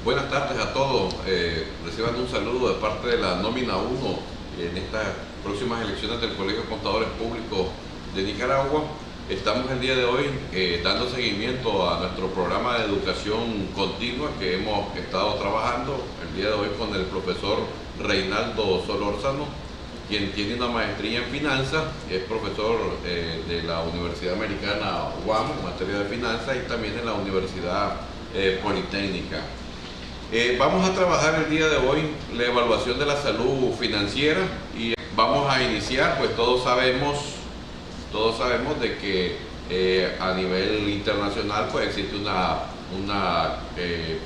Buenas tardes a todos. Reciban un saludo de parte de la nómina 1 en estas próximas elecciones del Colegio de Contadores Públicos de Nicaragua. Estamos el día de hoy dando seguimiento a nuestro programa de educación continua que hemos estado trabajando el día de hoy con el profesor Reinaldo Solórzano, quien tiene una maestría en finanzas, es profesor de la Universidad Americana UAM en materia de finanzas y también en la Universidad Politécnica. Vamos a trabajar el día de hoy la evaluación de la salud financiera y vamos a iniciar, pues todos sabemos de que a nivel internacional pues existe una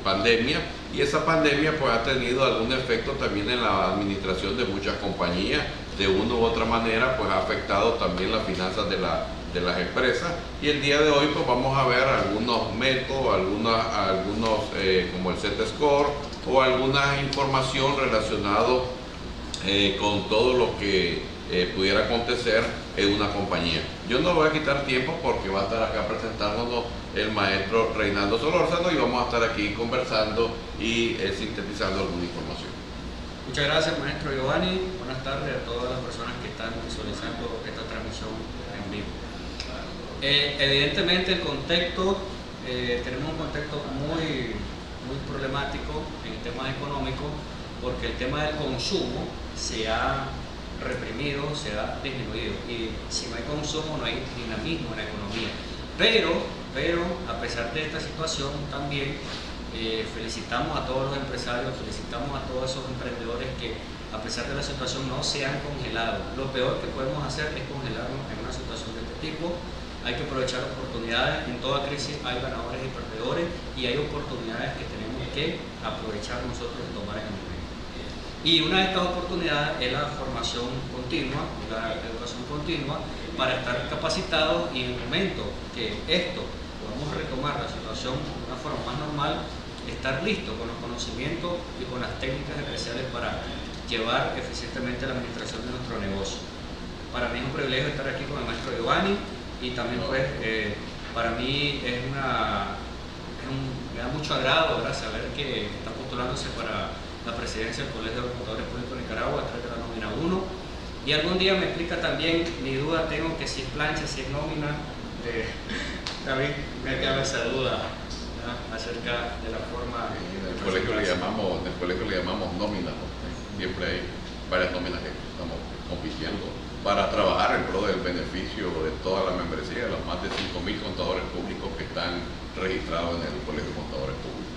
pandemia, y esa pandemia pues ha tenido algún efecto también en la administración de muchas compañías. De una u otra manera pues ha afectado también las finanzas de las empresas, y el día de hoy pues vamos a ver algunos métodos, algunos como el Z-Score o alguna información relacionada con todo lo que pudiera acontecer en una compañía. Yo no voy a quitar tiempo porque va a estar acá presentándonos el maestro Reinaldo Solórzano y vamos a estar aquí conversando y sintetizando alguna información. Muchas gracias, maestro Giovanni. Buenas tardes a todas las personas que están visualizando esta transmisión en vivo. Evidentemente el contexto, tenemos un contexto muy problemático en temas económicos, porque el tema del consumo se ha reprimido, se ha disminuido, y si no hay consumo no hay dinamismo en la economía. Pero a pesar de esta situación también felicitamos a todos los empresarios, felicitamos a todos esos emprendedores que a pesar de la situación no se han congelado. Lo peor que podemos hacer es congelarnos en una situación de este tipo. Hay que aprovechar oportunidades. En toda crisis hay ganadores y perdedores, y hay oportunidades que tenemos que aprovechar nosotros y tomar en el momento. Y una de estas oportunidades es la formación continua, la educación continua, para estar capacitados, y en el momento que esto podamos retomar la situación de una forma más normal, estar listos con los conocimientos y con las técnicas especiales para llevar eficientemente la administración de nuestro negocio. Para mí es un privilegio estar aquí con el maestro Giovanni, y también pues para mí me da mucho agrado, ¿verdad?, saber que está postulándose para la presidencia del Colegio de Contadores Públicos de Nicaragua a través de la nómina 1. Y algún día me explica también, mi duda tengo, que si es plancha, si es nómina. David me queda esa duda, ¿no?, acerca de la forma. En el colegio le llamamos nómina, ¿no? Siempre hay varias nóminas que estamos compitiendo para trabajar en pro del beneficio de toda la membresía de los más de 5.000 contadores públicos que están registrados en el Colegio de Contadores Públicos.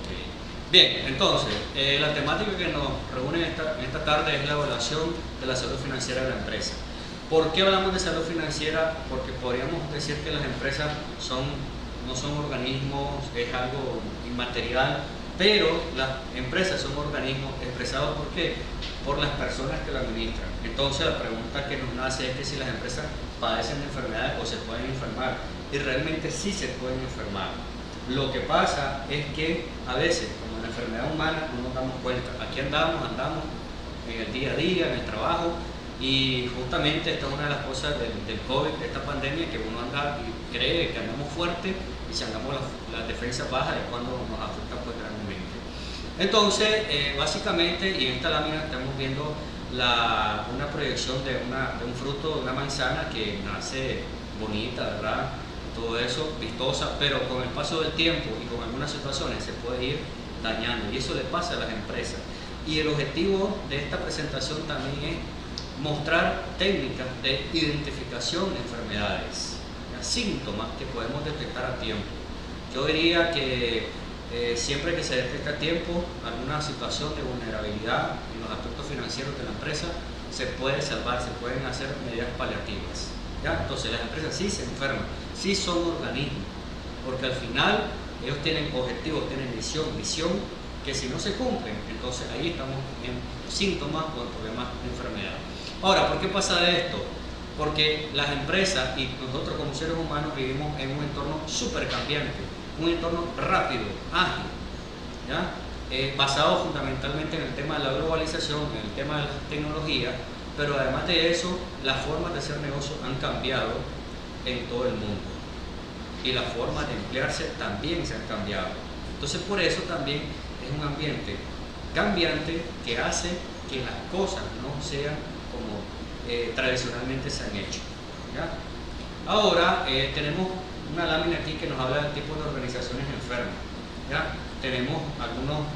Okay. Bien, entonces, la temática que nos reúne esta tarde es la evaluación de la salud financiera de la empresa. ¿Por qué hablamos de salud financiera? Porque podríamos decir que las empresas no son organismos, es algo inmaterial, pero las empresas son organismos expresados ¿por qué? Por las personas que la administran. Entonces la pregunta que nos nace es que si las empresas padecen de enfermedades o se pueden enfermar, y realmente sí se pueden enfermar. Lo que pasa es que a veces, como en la enfermedad humana, no nos damos cuenta. Aquí andamos en el día a día, en el trabajo, y justamente esta es una de las cosas del COVID, de esta pandemia, que uno anda y cree que andamos fuerte, y si andamos las defensas bajas es cuando nos afecta pues grandemente. Entonces, básicamente, y en esta lámina estamos viendo una proyección de un fruto, de una manzana que nace bonita, ¿verdad?, todo eso, vistosa, pero con el paso del tiempo y con algunas situaciones se puede ir dañando, y eso le pasa a las empresas. Y el objetivo de esta presentación también es mostrar técnicas de identificación de enfermedades, síntomas que podemos detectar a tiempo. Yo diría que siempre que se detecta a tiempo alguna situación de vulnerabilidad en los aspectos financieros de la empresa, se puede salvar, se pueden hacer medidas paliativas, ¿ya? Entonces las empresas sí se enferman, sí son organismos, porque al final ellos tienen objetivos, tienen misión que si no se cumplen, entonces ahí estamos en síntomas o en problemas de enfermedad. Ahora, ¿por qué pasa de esto? Porque las empresas y nosotros como seres humanos vivimos en un entorno súper cambiante, un entorno rápido, ágil, ¿ya? Basado fundamentalmente en el tema de la globalización, en el tema de las tecnologías, pero además de eso, las formas de hacer negocio han cambiado en todo el mundo, y las formas de emplearse también se han cambiado. Entonces por eso también es un ambiente cambiante que hace que las cosas no sean como tradicionalmente se han hecho. ¿Ya? Ahora tenemos una lámina aquí que nos habla del tipo de organizaciones enfermas. ¿Ya? Tenemos algunos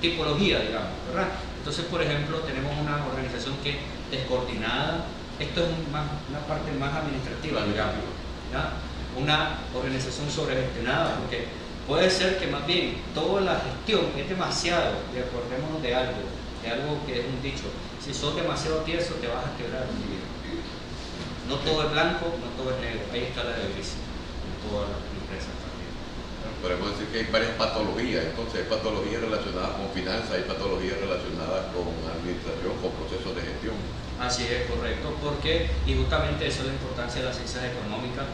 tipologías, digamos, ¿verdad? Entonces, por ejemplo, tenemos una organización que es descoordinada. Esto es una parte más administrativa, digamos, ¿ya? Una organización sobregestionada, porque puede ser que más bien toda la gestión es demasiado, y acordémonos de algo que es un dicho: si sos demasiado tieso te vas a quebrar un día. No todo es blanco, no todo es negro, ahí está la gris en todas las empresas también. Podemos decir que hay varias patologías, entonces hay patologías relacionadas con finanzas, hay patologías relacionadas con administración, con procesos de gestión. Así es, correcto, porque, y justamente eso es la importancia de las ciencias económicas,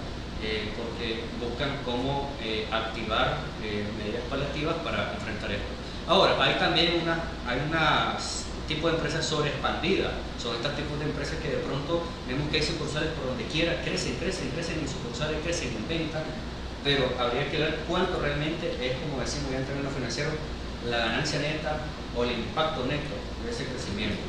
porque buscan cómo activar medidas paliativas para enfrentar esto. Ahora, hay también unas tipo de empresas sobreexpandidas, son estos tipos de empresas que de pronto vemos que hay sucursales por donde quiera, crecen y sucursales crecen, inventan, pero habría que ver cuánto realmente es, como decimos ya en términos financieros, la ganancia neta o el impacto neto de ese crecimiento.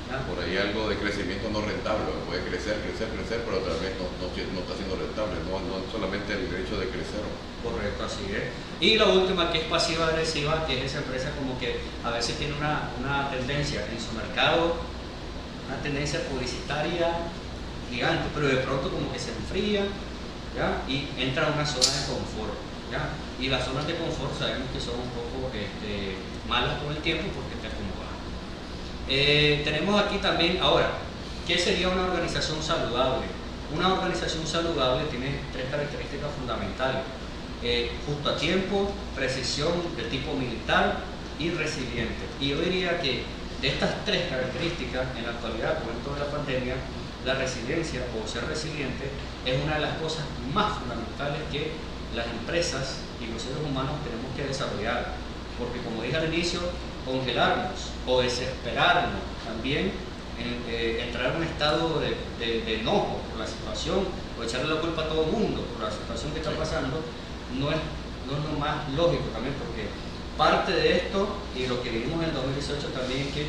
¿Ya? Por ahí algo de crecimiento no rentable, puede crecer, pero otra vez no está siendo rentable, no solamente el derecho de crecer. Correcto, así es. Y la última, que es pasiva-agresiva, que es esa empresa como que a veces tiene una tendencia en su mercado, una tendencia publicitaria gigante, pero de pronto como que se enfría, ¿ya? Y entra a una zona de confort, ¿ya? Y las zonas de confort sabemos que son un poco malas con el tiempo porque te acomodan. Tenemos aquí también, ahora, ¿qué sería una organización saludable? Una organización saludable tiene tres características fundamentales: justo a tiempo, precisión de tipo militar y resiliente. Y yo diría que de estas tres características, en la actualidad, con esto de la pandemia, la resiliencia o ser resiliente es una de las cosas más fundamentales que las empresas y los seres humanos tenemos que desarrollar. Porque, como dije al inicio, congelarnos o desesperarnos también, entrar en un estado de enojo por la situación o echarle la culpa a todo el mundo por la situación que está pasando, no es lo más lógico también, porque parte de esto y lo que vivimos en el 2018 también es que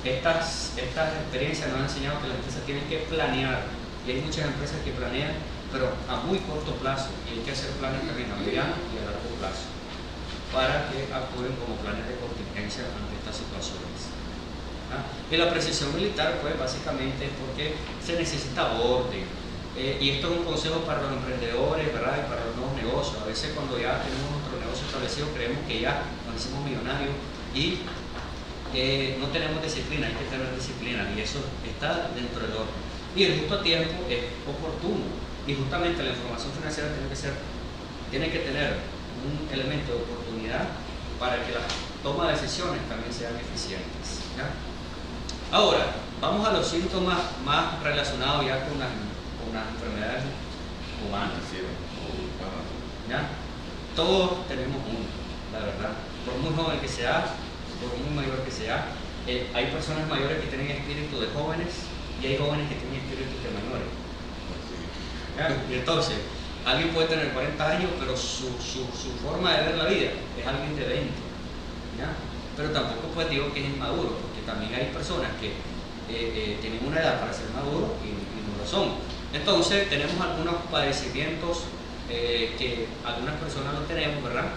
estas experiencias nos han enseñado que las empresas tienen que planear, y hay muchas empresas que planean pero a muy corto plazo, y hay que hacer planes también a mediano y a largo plazo para que actúen como planes de contingencia ante estas situaciones. Y la precisión militar, pues básicamente es porque se necesita orden. Y esto es un consejo para los emprendedores, ¿verdad? Y para los nuevos negocios. A veces cuando ya tenemos nuestro negocio establecido creemos que ya nos hicimos millonarios y no tenemos disciplina. Hay que tener disciplina y eso está dentro del orden. Y el justo a tiempo es oportuno, y justamente la información financiera tiene que tener un elemento de oportunidad para que las tomas de decisiones también sean eficientes, ¿ya? Ahora, vamos a los síntomas más relacionados ya con las enfermedades humanas, ¿ya? Todos tenemos uno, la verdad. Por muy joven que sea, por muy mayor que sea, hay personas mayores que tienen espíritu de jóvenes y hay jóvenes que tienen espíritu de menores. ¿Ya? Y entonces, alguien puede tener 40 años, pero su forma de ver la vida es alguien de 20. ¿Ya? Pero tampoco pues digo que es inmaduro, porque también hay personas que tienen una edad para ser maduros y no lo son. Entonces tenemos algunos padecimientos que algunas personas no tenemos, ¿verdad?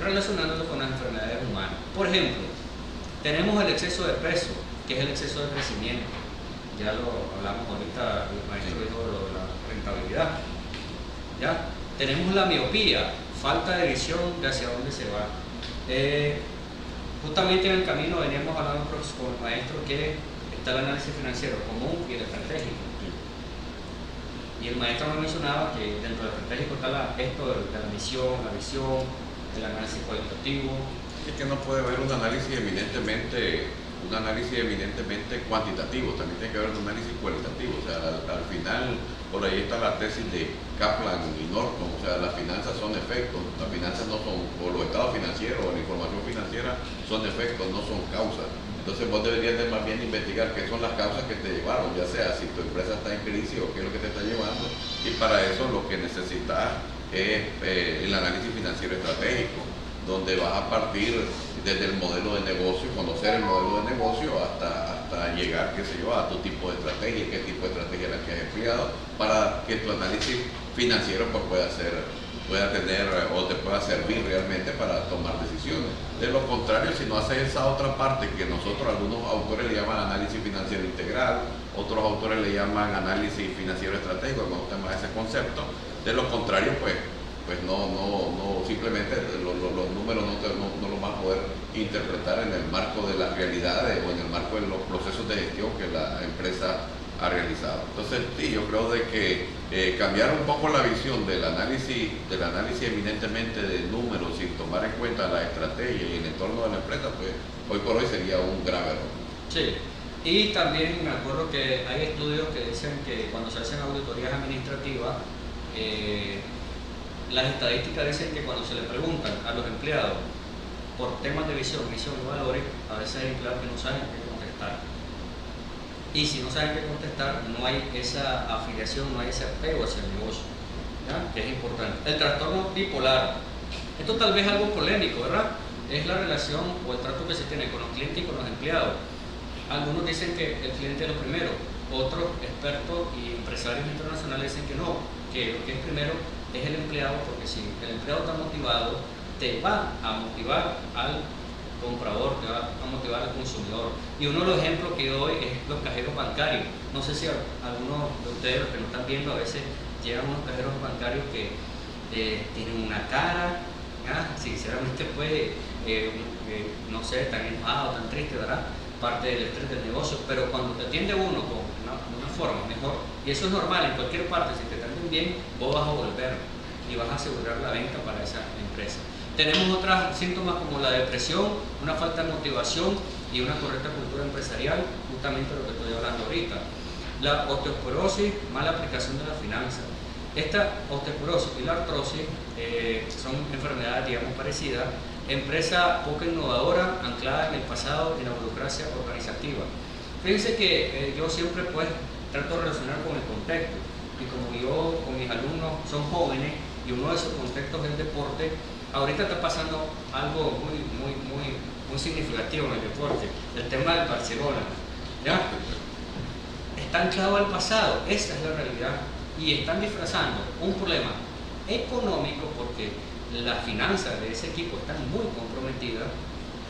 Relacionándolo con las enfermedades humanas. Por ejemplo, tenemos el exceso de peso, que es el exceso de crecimiento. Ya lo hablamos ahorita, el maestro dijo lo de la rentabilidad. ¿Ya? Tenemos la miopía, falta de visión de hacia dónde se va. Justamente en el camino veníamos hablando con el maestro que está el análisis financiero común y el estratégico. Y el maestro nos mencionaba que dentro del estratégico está esto de la misión, la visión, el análisis cualitativo. Es que no puede haber un análisis eminentemente cuantitativo, también tiene que haber un análisis cualitativo. O sea, al final, por ahí está la tesis de Kaplan y Norton, o sea, las finanzas son efectos, las finanzas no son, o los estados financieros o la información financiera son efectos, no son causas. Entonces vos deberías de más bien investigar qué son las causas que te llevaron, ya sea si tu empresa está en crisis o qué es lo que te está llevando, y para eso lo que necesitas es el análisis financiero estratégico. donde vas a partir desde el modelo de negocio, conocer el modelo de negocio hasta llegar, qué sé yo, a tu tipo de estrategia, qué tipo de estrategia es la que has empleado, para que tu análisis financiero pues, pueda tener o te pueda servir realmente para tomar decisiones. De lo contrario, si no haces esa otra parte que nosotros, algunos autores le llaman análisis financiero integral, otros autores le llaman análisis financiero estratégico, me gusta más ese concepto. De lo contrario, pues no simplemente los números no los vas a poder interpretar en el marco de las realidades o en el marco de los procesos de gestión que la empresa ha realizado. Entonces, sí, yo creo de que cambiar un poco la visión del análisis eminentemente de números sin tomar en cuenta la estrategia y el entorno de la empresa, pues hoy por hoy sería un grave error. Sí, y también me acuerdo que hay estudios que dicen que cuando se hacen auditorías administrativas, las estadísticas dicen que cuando se le preguntan a los empleados por temas de visión, misión y valores, a veces hay empleados que no saben qué contestar. Y si no saben qué contestar, no hay esa afiliación, no hay ese apego hacia el negocio, ¿ya? Que es importante. El trastorno bipolar. Esto tal vez es algo polémico, ¿verdad? Es la relación o el trato que se tiene con los clientes y con los empleados. Algunos dicen que el cliente es lo primero, otros expertos y empresarios internacionales dicen que no, que lo que es primero es el empleado, porque si el empleado está motivado, te va a motivar al comprador, te va a motivar al consumidor. Y uno de los ejemplos que doy es los cajeros bancarios. No sé si algunos de ustedes, los que nos están viendo, a veces llegan unos cajeros bancarios que tienen una cara, sinceramente pues, no sé, tan enojado, tan triste, ¿verdad? Parte del estrés del negocio, pero cuando te atiende uno con una forma mejor, y eso es normal en cualquier parte, si te atienden bien, vos vas a volver y vas a asegurar la venta para esa empresa. Tenemos otros síntomas como la depresión, una falta de motivación y una correcta cultura empresarial, justamente lo que estoy hablando ahorita. La osteoporosis, mala aplicación de la finanza. Esta osteoporosis y la artrosis son enfermedades, digamos, parecidas. Empresa poco innovadora, anclada en el pasado y la burocracia organizativa. Fíjense que yo siempre pues trato de relacionar con el contexto, y como yo con mis alumnos son jóvenes y uno de esos contextos es el deporte, ahorita está pasando algo muy significativo en el deporte, el tema del Barcelona, ¿ya? Está anclado al pasado, esa es la realidad, y están disfrazando un problema económico porque las finanzas de ese equipo están muy comprometidas.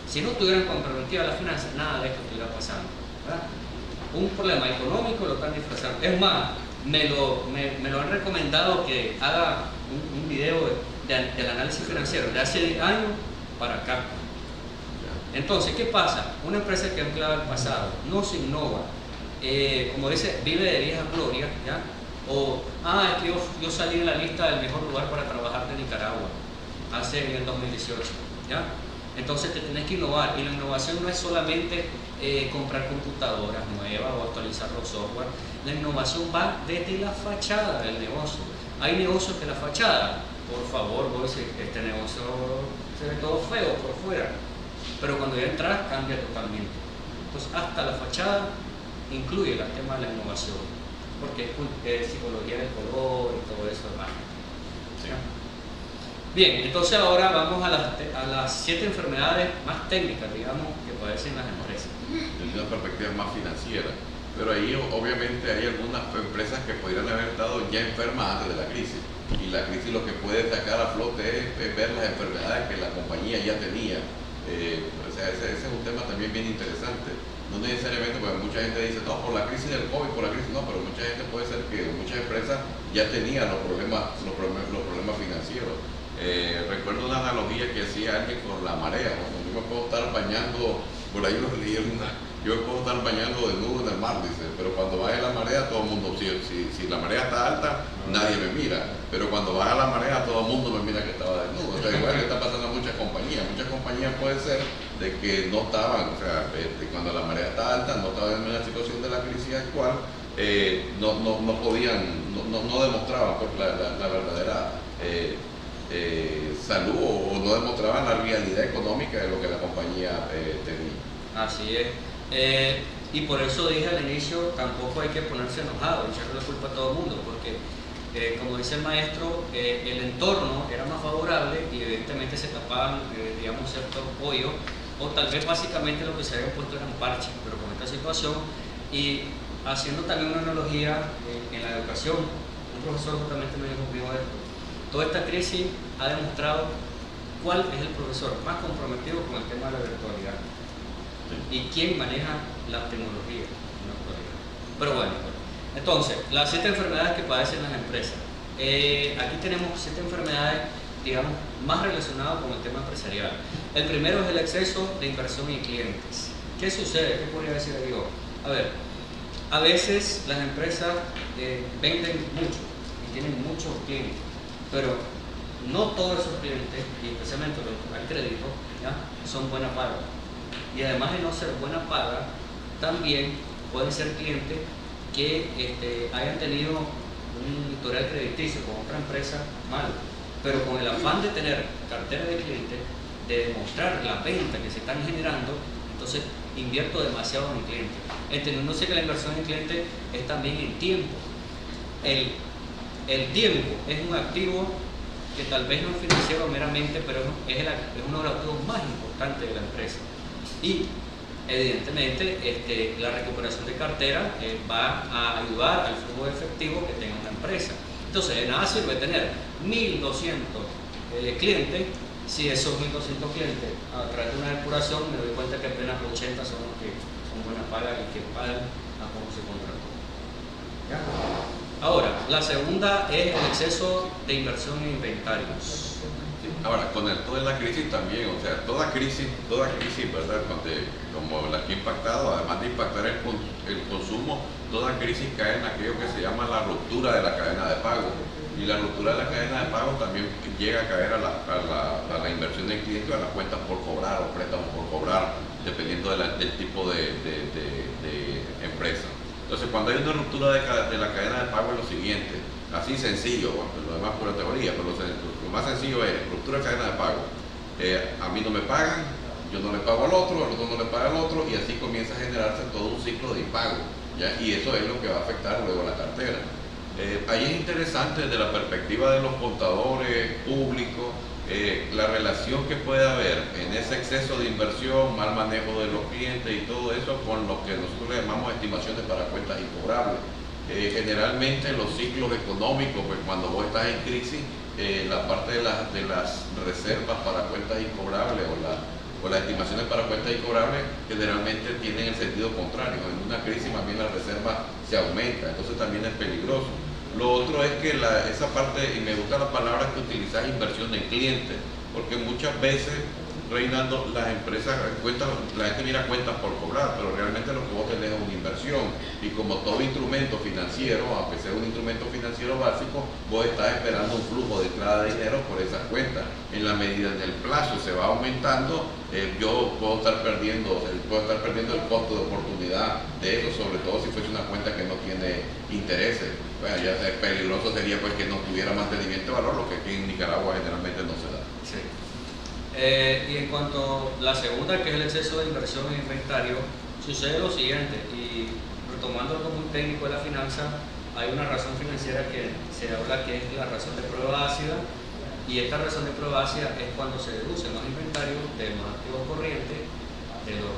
Si no estuvieran comprometidas las finanzas, nada de esto estuviera pasando, ¿verdad? Un problema económico lo están disfrazando. Es más, me lo han recomendado que haga un video del análisis financiero de hace 10 años para acá. Entonces, ¿qué pasa? Una empresa que ancla al pasado no se innova, como dice, vive de viejas glorias, ¿ya? O, es que yo salí en la lista del mejor lugar para trabajar de Nicaragua en el 2018, ¿ya? Entonces te tienes que innovar, y la innovación no es solamente comprar computadoras nuevas o actualizar los software. La innovación va desde la fachada del negocio. Hay negocios que la fachada, por favor, vos decís, este negocio se ve todo feo por fuera, pero cuando ya entras cambia totalmente. Entonces hasta la fachada incluye el tema de la innovación, porque es psicología del color y todo eso, ¿verdad? ¿Sí? Bien, entonces ahora vamos a las 7 enfermedades más técnicas, digamos, que padecen las empresas. Desde una perspectiva más financiera, pero ahí obviamente hay algunas empresas que podrían haber estado ya enfermas antes de la crisis, y la crisis lo que puede sacar a flote es ver las enfermedades que la compañía ya tenía. O sea, ese es un tema también bien interesante. No necesariamente, porque mucha gente dice, no, por la crisis del COVID, por la crisis, no, pero mucha gente puede ser que muchas empresas ya tenían los problemas financieros. Recuerdo una analogía que hacía alguien con la marea, ¿no? Yo me puedo estar bañando, por ahí lo leí yo me puedo estar bañando desnudo en el mar, dice, pero cuando baje la marea todo el mundo, si la marea está alta, nadie me mira, pero cuando baja la marea todo el mundo me mira que estaba desnudo. O sea, igual que está pasando a muchas compañías puede ser de que no estaban, o sea, cuando la marea está alta, no estaban en la situación de la crisis actual, no podían, no demostraban pues, la verdadera salud, o no demostraban la realidad económica de lo que la compañía tenía. Así es. Y por eso dije al inicio, tampoco hay que ponerse enojado y echarle la culpa a todo el mundo, porque como dice el maestro, el entorno era más favorable y evidentemente se tapaban, digamos, ciertos hoyos, o tal vez básicamente lo que se había puesto eran parches, pero con esta situación, y haciendo también una analogía en la educación, un profesor justamente me dijo esto: toda esta crisis ha demostrado cuál es el profesor más comprometido con el tema de la virtualidad y quién maneja la tecnología en la actualidad. Pero bueno, entonces, las 7 enfermedades que padecen las empresas. Aquí tenemos 7 enfermedades, digamos, más relacionadas con el tema empresarial. El primero es el exceso de inversión en clientes. ¿Qué sucede? ¿Qué podría decir yo? A ver, a veces las empresas venden mucho y tienen muchos clientes, pero no todos esos clientes, y especialmente los que dan crédito, ¿ya?, son buena paga. Y además de no ser buena paga, también pueden ser clientes que hayan tenido un historial crediticio con otra empresa mal, pero con el afán de tener cartera de clientes, de demostrar la venta que se están generando, entonces invierto demasiado en clientes, entendiéndose que la inversión en clientes es también en tiempo. El tiempo es un activo que tal vez no es financiero meramente, pero es uno de los activos más importantes de la empresa. Y evidentemente la recuperación de cartera va a ayudar al flujo efectivo que tenga una empresa. Entonces, de nada sirve tener 1.200 clientes si esos 1.200 clientes, a través de una depuración, me doy cuenta que apenas 80 son los que son buenas pagas y que pagan a cómo se contrató. ¿Ya? Ahora, la segunda es el exceso de inversión en inventarios. Ahora, con esto de la crisis también, o sea, toda crisis, ¿verdad? Como la que ha impactado, además de impactar el consumo, toda crisis cae en aquello que se llama la ruptura de la cadena de pago. Y la ruptura de la cadena de pago también llega a caer a la inversión del cliente, a las cuentas por cobrar o préstamos por cobrar, dependiendo del tipo de empresa. Entonces, cuando hay una ruptura de la cadena de pago es lo siguiente, así sencillo, bueno, lo demás pura teoría, pero lo más sencillo es ruptura de cadena de pago. A mí no me pagan, yo no le pago al otro no le paga al otro, y así comienza a generarse todo un ciclo de impago, ¿ya? Y eso es lo que va a afectar luego a la cartera. Ahí es interesante desde la perspectiva de los contadores públicos, la relación que puede haber en ese exceso de inversión, mal manejo de los clientes y todo eso con lo que nosotros le llamamos estimaciones para cuentas incobrables. Generalmente los ciclos económicos, pues cuando vos estás en crisis, la parte de las reservas para cuentas incobrables o las estimaciones para cuentas incobrables generalmente tienen el sentido contrario. En una crisis más bien la reserva se aumenta, entonces también es peligroso. Lo otro es que esa parte, y me gusta la palabra que utilizas, inversión en clientes, porque muchas veces, Reinaldo, las empresas la gente mira cuentas por cobrar, pero realmente lo que vos tenés es una inversión, y como todo instrumento financiero, aunque sea un instrumento financiero básico, vos estás esperando un flujo de entrada de dinero por esas cuentas. En la medida en el plazo se va aumentando, yo puedo estar perdiendo el costo de oportunidad de eso, sobre todo si fuese una cuenta que no tiene intereses. Bueno, ya peligroso sería pues que no tuviera mantenimiento de valor, lo que aquí en Nicaragua generalmente no se da. Sí. Y en cuanto a la segunda, que es el exceso de inversión en inventario, sucede lo siguiente, y retomando algo muy técnico de la finanza, hay una razón financiera que se habla que es la razón de prueba ácida, y esta razón de prueba ácida es cuando se deducen los inventarios de los activos corrientes, de los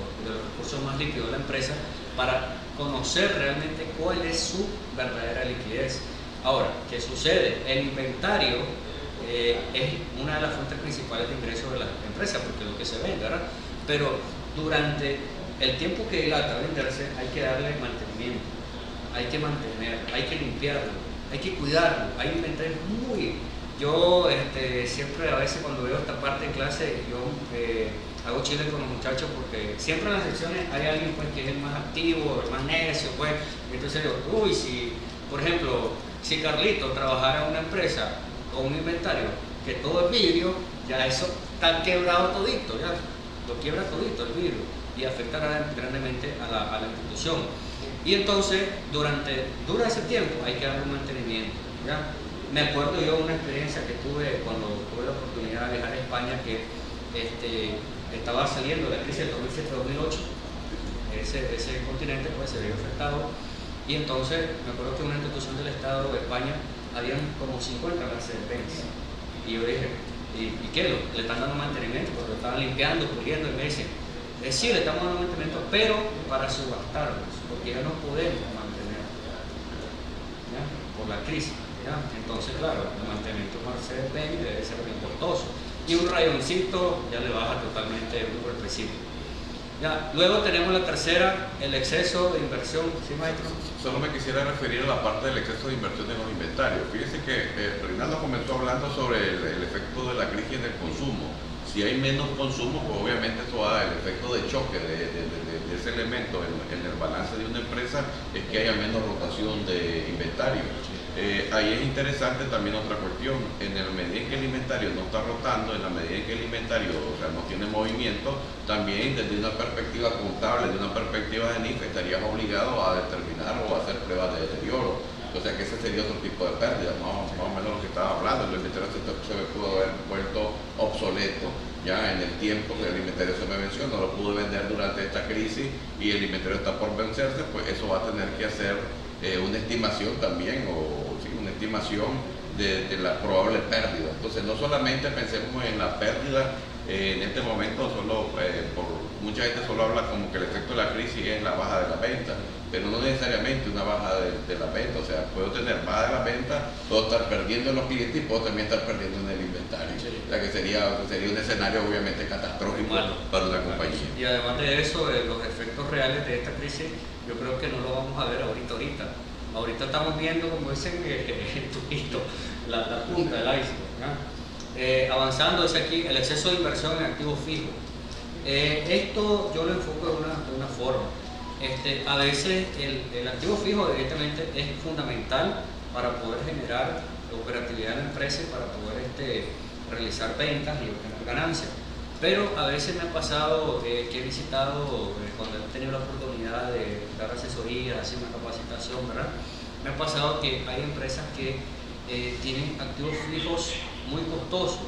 recursos más líquidos de la empresa, para conocer realmente cuál es su verdadera liquidez. Ahora, ¿qué sucede? El inventario es una de las fuentes principales de ingresos de la empresa, porque es lo que se vende, ¿verdad? Pero durante el tiempo que dilata venderse hay que darle mantenimiento, hay que mantener, hay que limpiarlo, hay que cuidarlo, hay inventarios Yo siempre a veces cuando veo esta parte en clase, yo hago chile con los muchachos, porque siempre en las secciones hay alguien pues que es el más activo, el más necio, pues. Entonces digo, si por ejemplo, si Carlito trabajara en una empresa con un inventario que todo es vidrio, ya eso está quebrado todito, ya lo quiebra todito el vidrio y afecta grandemente a la institución. Y entonces dura ese tiempo hay que darle un mantenimiento, ¿ya? Me acuerdo yo de una experiencia que tuve cuando tuve la oportunidad de viajar a España, que estaba saliendo la crisis del 2007-2008, ese continente pues se vio afectado, y entonces me acuerdo que una institución del Estado de España habían como 50 Mercedes-Benz. Y yo dije, ¿y qué? ¿Le están dando mantenimiento? Porque lo estaban limpiando, puliendo, y me dicen, sí, le estamos dando mantenimiento, pero para subastarlos, porque ya no podemos mantener, ¿ya? Por la crisis, ¿ya? Entonces, claro, el mantenimiento Mercedes-Benz debe ser bien costoso. Y un rayoncito ya le baja totalmente un golpecito. Ya, luego tenemos la tercera, el exceso de inversión. ¿Sí, maestro? Solo me quisiera referir a la parte del exceso de inversión en los inventarios. Fíjense que Reinaldo comenzó hablando sobre el efecto de la crisis en el consumo. Si hay menos consumo, pues obviamente eso va, el efecto de choque de ese elemento en el balance de una empresa es que haya menos rotación de inventario. Ahí es interesante también otra cuestión, en la medida en que el inventario no está rotando, en la medida en que el inventario, o sea, no tiene movimiento, también desde una perspectiva contable, desde una perspectiva de NIF, estarías obligado a determinar o a hacer pruebas de deterioro. O sea que ese sería otro tipo de pérdida, más o menos lo que estaba hablando. El inventario se me pudo haber vuelto obsoleto ya en el tiempo que el inventario se me venció, no lo pude vender durante esta crisis y el inventario está por vencerse, pues eso va a tener que hacer una estimación también, o sí, una estimación de la probable pérdida. Entonces no solamente pensemos en la pérdida en este momento, solo mucha gente solo habla como que el efecto de la crisis es la baja de la venta, pero no necesariamente una baja de la venta. O sea, puedo tener baja de la venta, puedo estar perdiendo en los clientes y puedo también estar perdiendo en el inventario. Sí. O sea que sería un escenario obviamente catastrófico para una compañía. Y además de eso, los efectos reales de esta crisis yo creo que no lo vamos a ver ahorita estamos viendo, como dicen, la punta del iceberg, ¿no? Avanzando, dice aquí, el exceso de inversión en activos fijos. Esto yo lo enfoco de una forma. A veces el activo fijo directamente es fundamental para poder generar operatividad en la empresa y para poder realizar ventas y obtener ganancias. Pero a veces me ha pasado que he visitado, cuando he tenido la oportunidad de dar asesoría, hacer una capacitación, ¿verdad? Me ha pasado que hay empresas que tienen activos fijos muy costosos.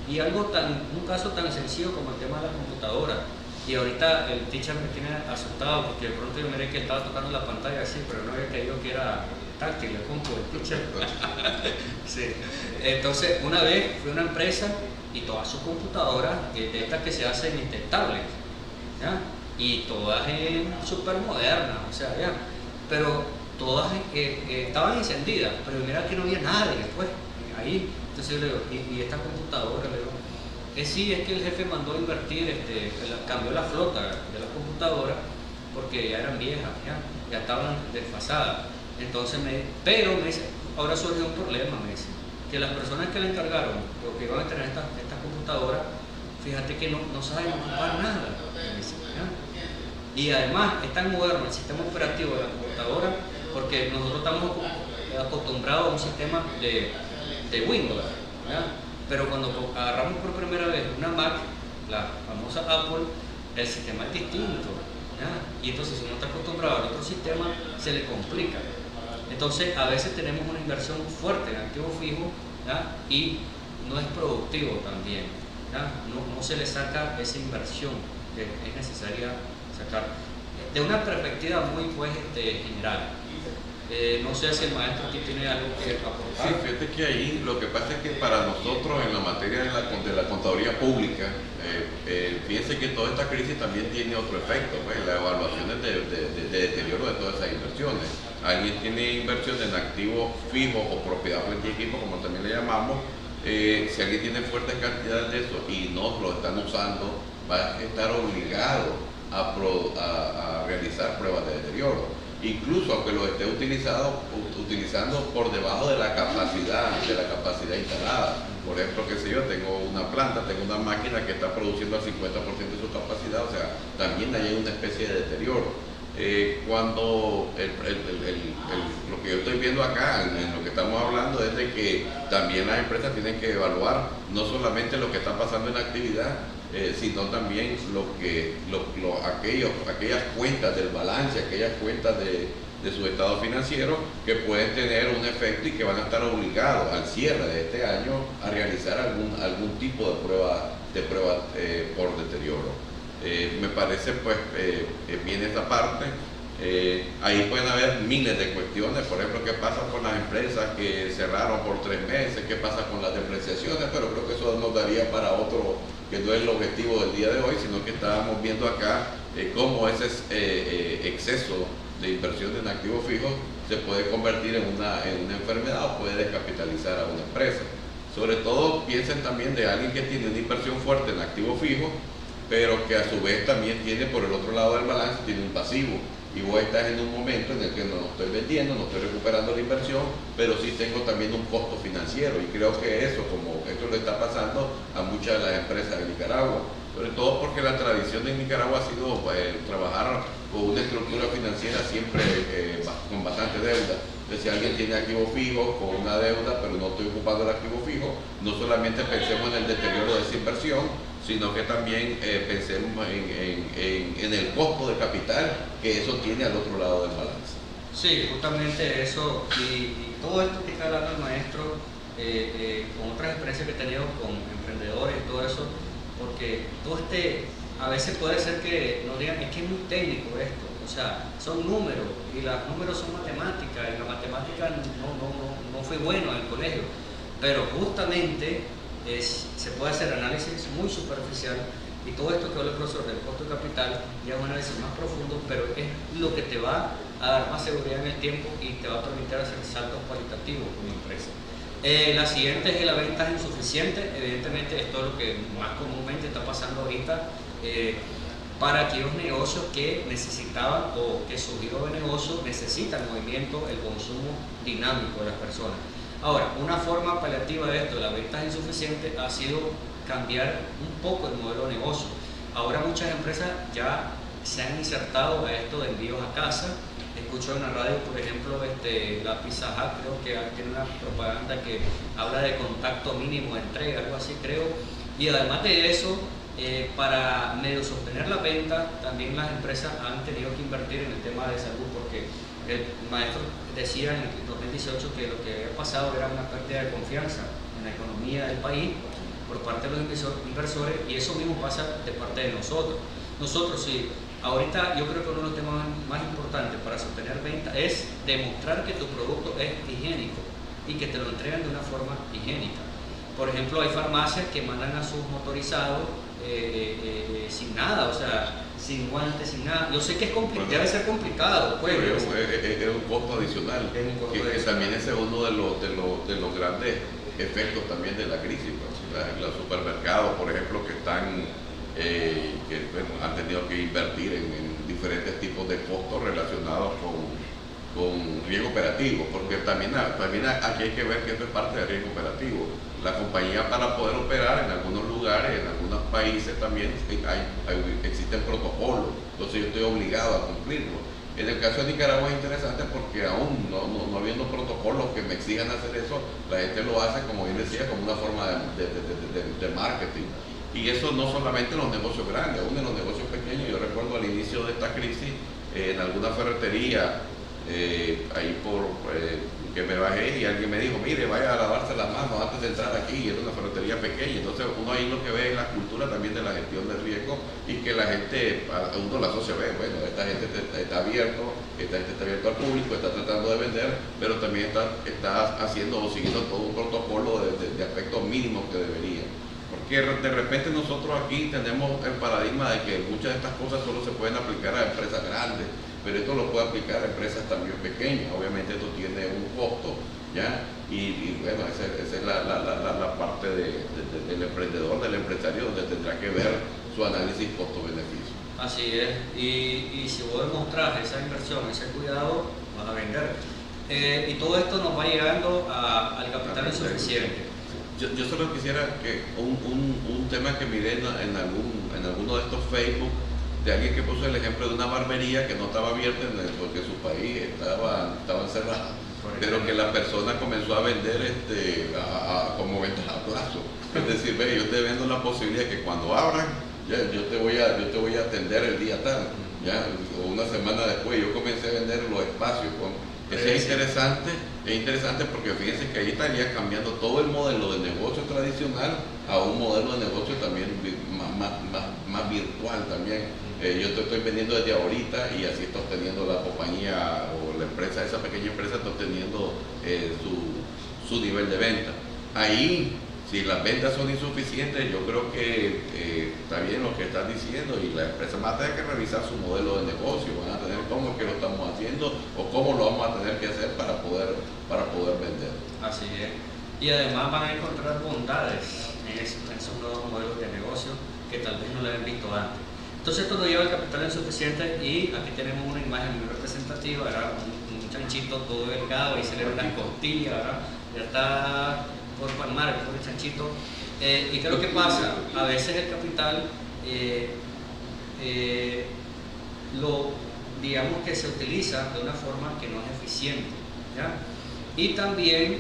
Y un caso tan sencillo como el tema de la computadora. Y ahorita el teacher me tiene asustado porque de pronto yo miré que estaba tocando la pantalla así, pero no había creído que era táctil el compu del teacher. Sí. Entonces, una vez fui a una empresa y todas sus computadoras, de estas que se hacen tablets, ¿ya? Y todas súper modernas, o sea, ¿ya? Pero todas estaban encendidas, pero mira que no había nadie después, ahí. Entonces yo le digo, ¿y esta computadora? Le digo, sí, es que el jefe mandó a invertir, cambió la flota de la computadora porque ya eran viejas, ya estaban desfasadas. Entonces pero me dice, ahora surge un problema, me dice, que las personas que le encargaron o que iban a tener estas computadoras, fíjate que no saben ocupar nada, me dice, ¿ya? Y además es tan moderno el sistema operativo de la computadora porque nosotros estamos acostumbrados a un sistema de Windows, ¿ya? Pero cuando agarramos por primera vez una Mac, la famosa Apple, el sistema es distinto, ¿ya? Y entonces si uno está acostumbrado al otro sistema, se le complica. Entonces a veces tenemos una inversión fuerte en activo fijo, ¿ya? Y no es productivo también, ¿ya? No se le saca esa inversión que es necesaria sacar. De una perspectiva muy general. No sé si el maestro aquí tiene algo que aportar. Sí, fíjate que ahí lo que pasa es que para nosotros en la materia de la contaduría pública, fíjense que toda esta crisis también tiene otro efecto, pues, la evaluación de deterioro de todas esas inversiones. Alguien tiene inversión en activos fijos o propiedad frente a equipo, como también le llamamos. Si alguien tiene fuertes cantidades de eso y no lo están usando, va a estar obligado a realizar pruebas de deterioro. Incluso aunque lo esté utilizando por debajo de la capacidad instalada. Por ejemplo, qué sé yo, tengo una planta, tengo una máquina que está produciendo al 50% de su capacidad, o sea, también hay una especie de deterioro. Cuando lo que yo estoy viendo acá, en lo que estamos hablando, es de que también las empresas tienen que evaluar no solamente lo que está pasando en la actividad, sino también aquellas cuentas del balance, aquellas cuentas de su estado financiero que pueden tener un efecto y que van a estar obligados al cierre de este año a realizar algún tipo de prueba por deterioro. Me parece pues bien esta parte. Ahí pueden haber miles de cuestiones, por ejemplo, qué pasa con las empresas que cerraron por 3 meses, qué pasa con las depreciaciones, pero creo que eso nos daría para otro, que no es el objetivo del día de hoy, sino que estábamos viendo acá cómo ese exceso de inversión en activos fijos se puede convertir en una enfermedad o puede descapitalizar a una empresa. Sobre todo piensen también de alguien que tiene una inversión fuerte en activos fijos, pero que a su vez también tiene por el otro lado del balance, tiene un pasivo. Y vos estás en un momento en el que no estoy vendiendo, no estoy recuperando la inversión, pero sí tengo también un costo financiero. Y creo que eso, como esto le está pasando a muchas de las empresas de Nicaragua, sobre todo porque la tradición de Nicaragua ha sido trabajar con una estructura financiera siempre con bastante deuda. Entonces, si alguien tiene activos fijos con una deuda, pero no estoy ocupando el activo fijo, no solamente pensemos en el deterioro de esa inversión, sino que también pensemos en el costo de capital que eso tiene al otro lado del balance. Sí, justamente eso, y todo esto que está hablando el maestro, con otras experiencias que he tenido con emprendedores y todo eso, porque todo a veces puede ser que nos digan, es que es muy técnico esto, o sea, son números, y los números son matemáticas, y la matemática no fue bueno en el colegio, pero justamente se puede hacer análisis muy superficial, y todo esto que habla el profesor del costo de capital ya es un análisis más profundo, pero es lo que te va a dar más seguridad en el tiempo y te va a permitir hacer saltos cualitativos como empresa. La siguiente es la venta insuficiente. Evidentemente esto es lo que más comúnmente está pasando ahorita para aquellos negocios que necesitaban o que su giro de negocio necesita el movimiento, el consumo dinámico de las personas. Ahora, una forma paliativa de esto, de la venta insuficiente, ha sido cambiar un poco el modelo de negocio. Ahora muchas empresas ya se han insertado a esto de envíos a casa. Escucho en la radio, por ejemplo, la Pizza Hut, creo que tiene una propaganda que habla de contacto mínimo de entrega, algo así creo. Y además de eso, para medio sostener la venta, también las empresas han tenido que invertir en el tema de salud, porque el maestro decía en el 2018 que lo que había pasado era una pérdida de confianza en la economía del país por parte de los inversores, y eso mismo pasa de parte de nosotros. Nosotros sí, ahorita yo creo que uno de los temas más importantes para sostener venta es demostrar que tu producto es higiénico y que te lo entregan de una forma higiénica. Por ejemplo, hay farmacias que mandan a sus motorizados sin nada, o sea, sin guantes, sin nada. Yo sé que es debe ser complicado. Pues, es un costo adicional, que también ese es uno de los grandes efectos también de la crisis. Los supermercados, por ejemplo, que están han tenido que invertir en diferentes tipos de costos relacionados con riesgo operativo, porque también aquí hay que ver que esto es parte del riesgo operativo. La compañía, para poder operar en algunos lugares, en algunos países también existen protocolos, entonces yo estoy obligado a cumplirlo. En el caso de Nicaragua es interesante porque aún no habiendo protocolos que me exijan hacer eso, la gente lo hace, como bien decía, como una forma de marketing. Y eso no solamente en los negocios grandes, aún en los negocios pequeños. Yo recuerdo al inicio de esta crisis, en alguna ferretería, ahí que me bajé y alguien me dijo, mire, vaya a lavarse las manos antes de entrar aquí, y era una ferretería pequeña. Entonces uno ahí lo que ve es la cultura también de la gestión de riesgo, y que la gente, uno la asocia, bueno, esta gente está abierto, esta gente está abierto al público, está tratando de vender, pero también está haciendo o siguiendo todo un protocolo de aspectos mínimos que debería. Porque de repente nosotros aquí tenemos el paradigma de que muchas de estas cosas solo se pueden aplicar a empresas grandes, pero esto lo puede aplicar a empresas también pequeñas. Obviamente esto tiene un costo, ¿ya? Y bueno, esa es la parte del emprendedor, del empresario, donde tendrá que ver su análisis costo-beneficio. Así es, y si vos demostrás esa inversión, ese cuidado, vas a vender. Y todo esto nos va llegando al capital insuficiente. Yo solo quisiera que un tema que miré en alguno de estos Facebook, de alguien que puso el ejemplo de una barbería que no estaba abierta porque su país estaba encerrado, pero que la persona comenzó a vender como ventas a plazo. Es decir, ve, yo te vendo la posibilidad que cuando abran, ya, yo te voy a atender el día tal, ya, o una semana después. Yo comencé a vender los espacios es interesante porque fíjense que ahí estaría cambiando todo el modelo de negocio tradicional a un modelo de negocio también más virtual también. yo te estoy vendiendo desde ahorita y así está obteniendo la compañía o la empresa, esa pequeña empresa está obteniendo su nivel de venta. Ahí, si las ventas son insuficientes, yo creo que está bien lo que estás diciendo y la empresa va a tener que revisar su modelo de negocio, van a tener cómo es que lo estamos haciendo o cómo lo vamos a tener que hacer para poder vender. Así es. Y además van a encontrar bondades en esos nuevos modelos de negocio que tal vez no lo habían visto antes. Entonces esto nos lleva al capital insuficiente y aquí tenemos una imagen muy representativa, ¿verdad? Un chanchito todo delgado y se le ve una costilla, ¿verdad? Ya está por palmar por el chanchito. ¿Y qué es lo que pasa? A veces el capital digamos que se utiliza de una forma que no es eficiente, ¿ya? Y también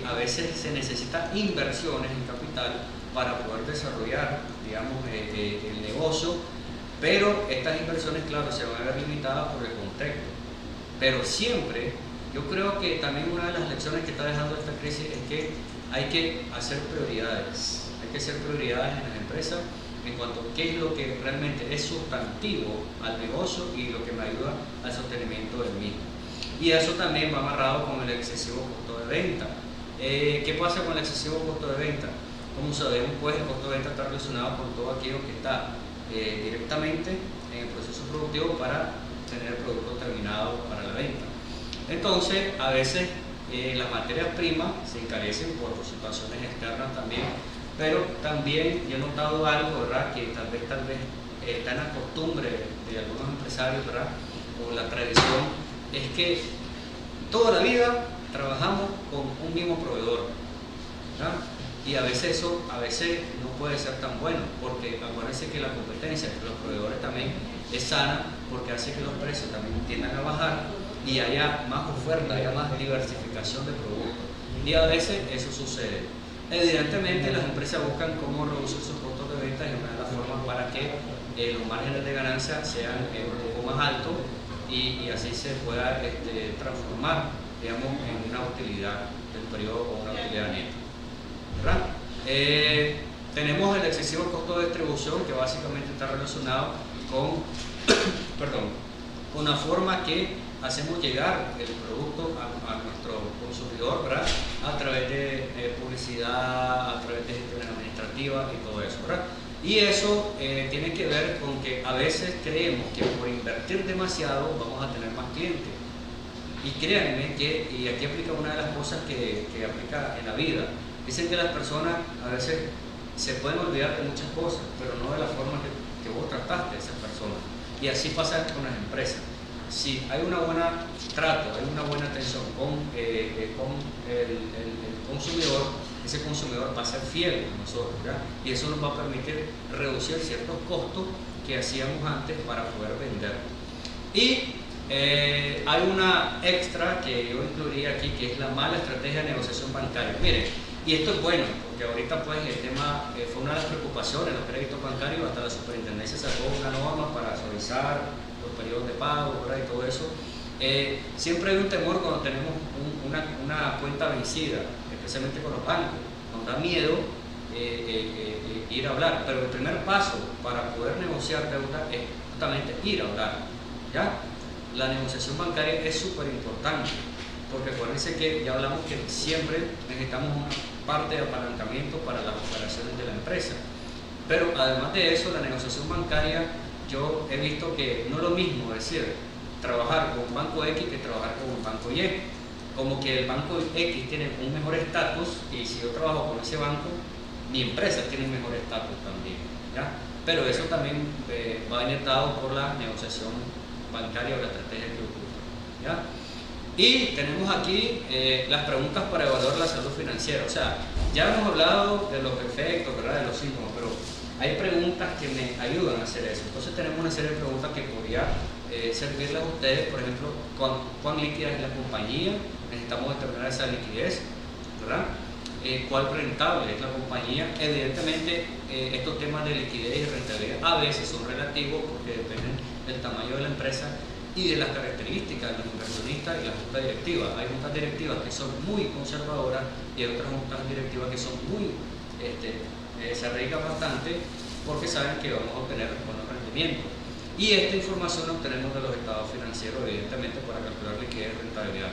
a veces se necesita inversiones en capital para poder desarrollar, digamos, el negocio, pero estas inversiones, claro, se van a ver limitadas por el contexto. Pero siempre, yo creo que también una de las lecciones que está dejando esta crisis es que hay que hacer prioridades, hay que hacer prioridades en las empresas en cuanto a qué es lo que realmente es sustantivo al negocio y lo que me ayuda al sostenimiento del mismo. Y eso también va amarrado con el excesivo costo de venta. ¿Qué pasa con el excesivo costo de venta? Como sabemos, pues el costo de venta está relacionado con todo aquello que está directamente en el proceso productivo para tener el producto terminado para la venta. Entonces, a veces las materias primas se encarecen por situaciones externas también, pero también yo he notado algo, ¿verdad? Que tal vez está en la costumbre de algunos empresarios, ¿verdad? O la tradición, es que toda la vida trabajamos con un mismo proveedor, ¿verdad? Y a veces eso no puede ser tan bueno, porque acuérdense que la competencia entre los proveedores también es sana, porque hace que los precios también tiendan a bajar y haya más oferta, haya más diversificación de productos. Y a veces eso sucede. Evidentemente las empresas buscan cómo reducir sus costos de venta y una de las formas para que los márgenes de ganancia sean un poco más altos y así se pueda transformar, digamos, en una utilidad del periodo o una utilidad neta, ¿verdad? Tenemos el excesivo costo de distribución, que básicamente está relacionado con con la forma que hacemos llegar el producto a nuestro consumidor, ¿verdad? A través de publicidad, a través de gestión administrativa y todo eso, ¿verdad? Y eso tiene que ver con que a veces creemos que por invertir demasiado vamos a tener más clientes. Y créanme que, y aquí aplica una de las cosas que aplica en la vida, dicen que las personas a veces se pueden olvidar de muchas cosas, pero no de la forma que vos trataste a esas personas. Y así pasa con las empresas. Si hay una buena trato, hay una buena atención con el consumidor, ese consumidor va a ser fiel a nosotros, ¿verdad? Y eso nos va a permitir reducir ciertos costos que hacíamos antes para poder vender. Y hay una extra que yo incluiría aquí, que es la mala estrategia de negociación bancaria. Miren, y esto es bueno, porque ahorita pues el tema fue una de las preocupaciones, los créditos bancarios, hasta la superintendencia sacó una norma para suavizar los periodos de pago, ¿verdad? Y todo eso. Siempre hay un temor cuando tenemos una cuenta vencida, especialmente con los bancos. Nos da miedo ir a hablar, pero el primer paso para poder negociar deuda es justamente ir a hablar, ¿ya? La negociación bancaria es súper importante, porque acuérdense que ya hablamos que siempre necesitamos una parte de apalancamiento para las operaciones de la empresa, pero además de eso, la negociación bancaria, yo he visto que no es lo mismo decir trabajar con un banco X que trabajar con un banco Y. Como que el banco X tiene un mejor estatus y si yo trabajo con ese banco, mi empresa tiene un mejor estatus también, ¿ya? Pero eso también va orientado por la negociación bancaria o la estrategia que ocupa, ¿ya? Y tenemos aquí las preguntas para evaluar la salud financiera. O sea, ya hemos hablado de los efectos, ¿verdad? De los síntomas, pero hay preguntas que me ayudan a hacer eso. Entonces tenemos una serie de preguntas que podría servirles a ustedes. Por ejemplo, ¿cuán líquida es la compañía? Necesitamos determinar esa liquidez, ¿verdad? ¿Cuál rentable es la compañía? Evidentemente, estos temas de liquidez y rentabilidad a veces son relativos porque dependen del tamaño de la empresa y de las características de los inversionistas y la junta directiva. Hay juntas directivas que son muy conservadoras y hay otras juntas directivas que son muy, se arriesgan bastante porque saben que vamos a obtener buenos rendimientos. Y esta información la obtenemos de los estados financieros, evidentemente, para calcular liquidez y rentabilidad.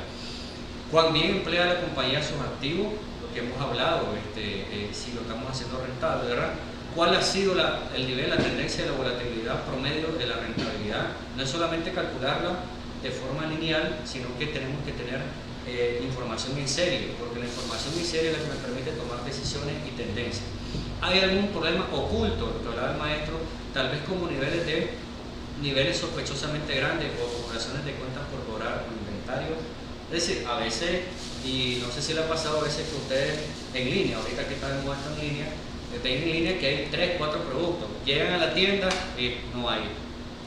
Cuán bien emplea la compañía sus activos, lo que hemos hablado, si lo estamos haciendo rentable, ¿verdad? ¿Cuál ha sido el nivel, la tendencia de la volatilidad promedio de la rentabilidad? No es solamente calcularla de forma lineal, sino que tenemos que tener información en serie, porque la información en serie es la que me permite tomar decisiones y tendencias. ¿Hay algún problema oculto, lo que hablaba el maestro, tal vez como niveles sospechosamente grandes o acumulaciones de cuentas por cobrar o inventarios? Es decir, a veces, y no sé si le ha pasado a veces que ustedes en línea, ahorita que está de moda en línea, ven en línea que hay 3, 4 productos, llegan a la tienda y no hay,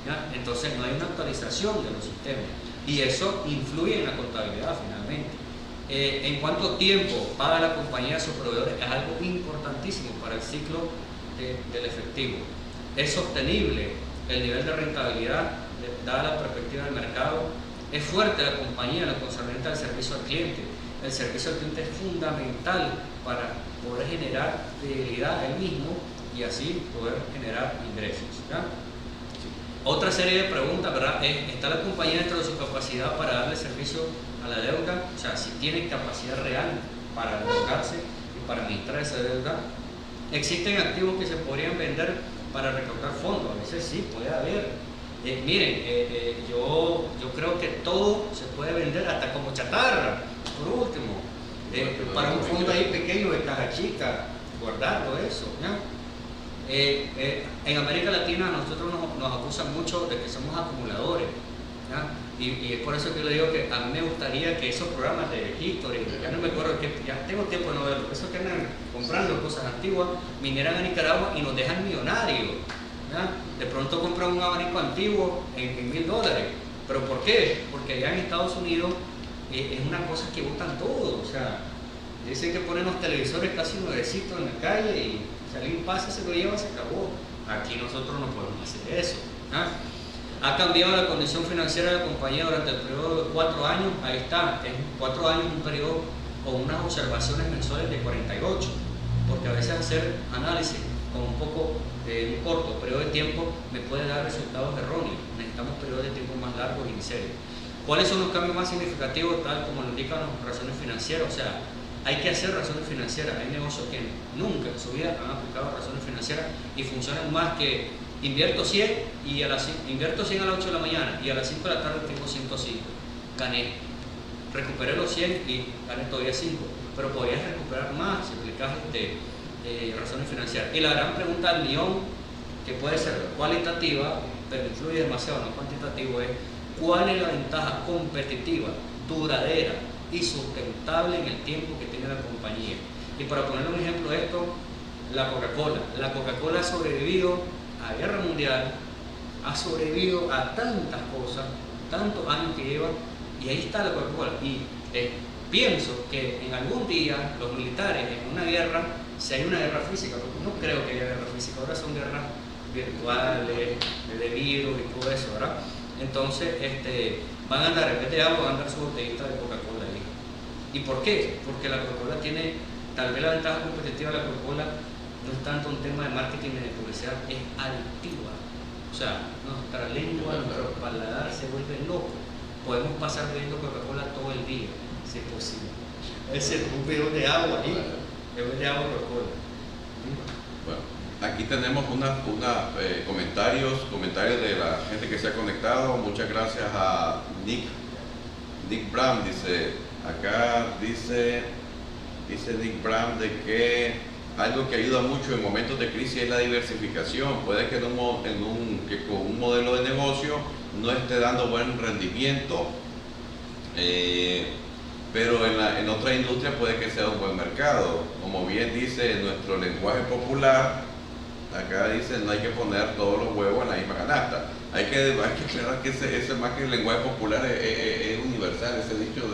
¿ya? Entonces no hay una actualización de los sistemas y eso influye en la contabilidad finalmente. En cuánto tiempo paga la compañía a sus proveedores es algo importantísimo para el ciclo del efectivo. Es sostenible el nivel de rentabilidad dada la perspectiva del mercado. Es fuerte la compañía en lo concerniente al servicio al cliente. El servicio al cliente es fundamental para poder generar fidelidad él mismo y así poder generar ingresos, ¿ya? Otra serie de preguntas, ¿verdad? ¿Está la compañía dentro de su capacidad para darle servicio a la deuda? O sea, si tiene capacidad real para endeudarse y para administrar esa deuda. ¿Existen activos que se podrían vender para recaudar fondos? A veces sí, puede haber. Miren, yo creo que todo se puede vender, hasta como chatarra, por último. Para un fondo ahí pequeño de caja chica, guardarlo eso, ¿ya? En América Latina nosotros nos acusan mucho de que somos acumuladores, ¿ya? Y es por eso que le digo que a mí me gustaría que esos programas de History, ya no me acuerdo, ya tengo tiempo de no verlo, esos que andan comprando cosas antiguas, vinieran a Nicaragua y nos dejan millonarios, ¿ya? De pronto compran un abanico antiguo en $1000, ¿pero por qué? Porque allá en Estados Unidos es una cosa que botan todo, o sea, dicen que ponen los televisores casi nuevecitos en la calle y si alguien pasa, se lo lleva, se acabó. Aquí nosotros no podemos hacer eso, ¿ah? Ha cambiado la condición financiera de la compañía durante el periodo de 4 años. Ahí está, en 4 años un periodo con unas observaciones mensuales de 48, porque a veces hacer análisis con un poco de un corto periodo de tiempo me puede dar resultados erróneos. Necesitamos periodos de tiempo más largos y en serio. ¿Cuáles son los cambios más significativos, tal como lo indican las razones financieras? O sea, hay que hacer razones financieras. Hay negocios que nunca en su vida han aplicado razones financieras y funcionan más que invierto 100 y invierto 100 a las 8 de la mañana y a las 5 de la tarde tengo 105. Gané. Recuperé los 100 y gané todavía 5. Pero podrías recuperar más si aplicas razones financieras. Y la gran pregunta del millón, que puede ser cualitativa, pero influye demasiado, no cuantitativo, es ¿cuál es la ventaja competitiva, duradera y sustentable en el tiempo que tiene la compañía? Y para poner un ejemplo de esto, la Coca-Cola. La Coca-Cola ha sobrevivido a guerra mundial, ha sobrevivido a tantas cosas, tantos años que lleva, y ahí está la Coca-Cola. Y pienso que en algún día los militares en una guerra, si hay una guerra física, porque no creo que haya guerra física, ahora son guerras virtuales, de virus y todo eso, ¿verdad? Entonces, van a andar, en vez de agua, van a andar su botellita de Coca-Cola ahí. ¿Y por qué? Porque la Coca-Cola tiene, tal vez la ventaja competitiva de la Coca-Cola no es tanto un tema de marketing y de publicidad, es adictiva. O sea, nuestra lengua, nuestro paladar se vuelve loco. Podemos pasar bebiendo Coca-Cola todo el día, si es posible. Es un bidón de agua ahí, bidón de agua Coca-Cola. Bueno, aquí tenemos unos comentarios de la gente que se ha conectado. Muchas gracias a Nick Brown, dice Nick Brown de que algo que ayuda mucho en momentos de crisis es la diversificación. Puede que que con un modelo de negocio no esté dando buen rendimiento, pero en otra industria puede que sea un buen mercado. Como bien dice nuestro lenguaje popular, acá dice no hay que poner todos los huevos en la misma canasta. Hay que aclarar que ese más que el lenguaje popular es universal, ese dicho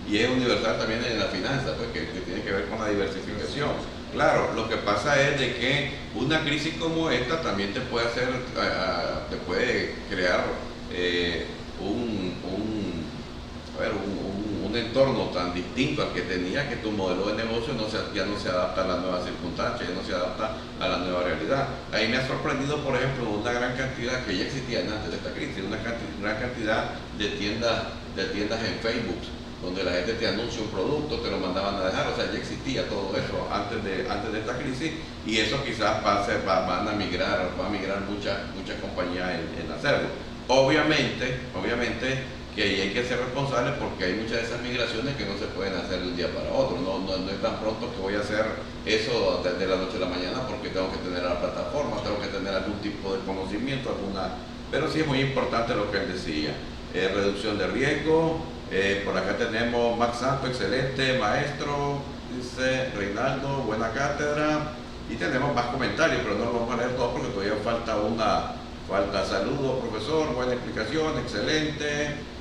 y es universal también en la finanza, pues, que tiene que ver con la diversificación. Claro, lo que pasa es de que una crisis como esta también te puede crear un entorno tan distinto al que tenía, que tu modelo de negocio ya no se adapta a las nuevas circunstancias, ya no se adapta a la nueva realidad. Ahí me ha sorprendido, por ejemplo, una gran cantidad que ya existían antes de esta crisis, una gran cantidad de tiendas en Facebook, donde la gente te anuncia un producto, te lo mandaban a dejar, o sea, ya existía todo eso antes de esta crisis, y eso quizás va a migrar muchas compañías en hacerlo. Obviamente que ahí hay que ser responsables, porque hay muchas de esas migraciones que no se pueden hacer de un día para otro. No es tan pronto que voy a hacer eso de la noche a la mañana, porque tengo que tener la plataforma, tengo que tener algún tipo de conocimiento, pero sí es muy importante lo que él decía. Reducción de riesgo. Por acá tenemos Max Santo, excelente maestro, dice Reinaldo, buena cátedra, y tenemos más comentarios, pero no los vamos a leer todos porque todavía falta saludos, profesor, buena explicación, excelente.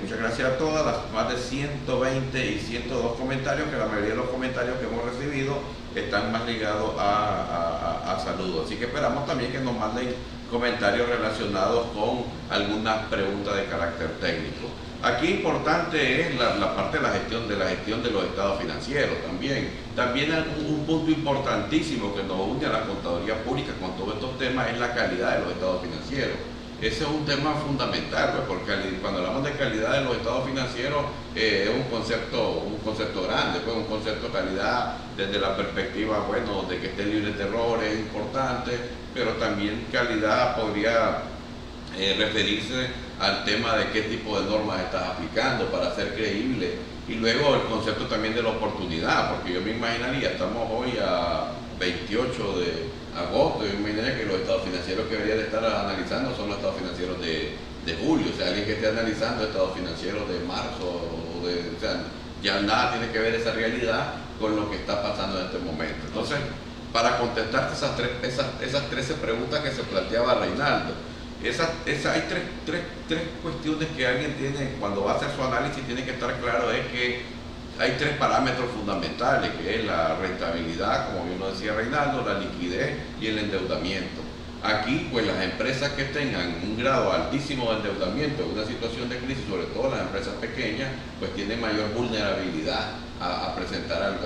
Muchas gracias a todas, las más de 120 y 102 comentarios, que la mayoría de los comentarios que hemos recibido están más ligados a saludos, así que esperamos también que nos manden comentarios relacionados con algunas preguntas de carácter técnico. Aquí importante es la parte de la gestión de los estados financieros también. También un punto importantísimo que nos une a la contaduría pública con todos estos temas es la calidad de los estados financieros. Ese es un tema fundamental, pues, porque cuando hablamos de calidad de los estados financieros es un concepto grande, pues, un concepto de calidad desde la perspectiva, bueno, de que esté libre de errores, es importante, pero también calidad podría referirse al tema de qué tipo de normas estás aplicando para ser creíble, y luego el concepto también de la oportunidad, porque yo me imaginaría, estamos hoy a 28 de agosto, yo me imaginaría que los estados financieros que debería de estar analizando son los estados financieros de julio, o sea, alguien que esté analizando estados financieros de marzo, o sea, ya nada tiene que ver esa realidad con lo que está pasando en este momento. Entonces, para contestarte esas 13 preguntas que se planteaba Reinaldo, hay tres cuestiones que alguien tiene cuando va a hacer su análisis, tiene que estar claro, es que hay 3 parámetros fundamentales, que es la rentabilidad, como bien lo decía Reinaldo, la liquidez y el endeudamiento. Aquí, pues, las empresas que tengan un grado altísimo de endeudamiento, una situación de crisis, sobre todo las empresas pequeñas, pues tienen mayor vulnerabilidad a presentar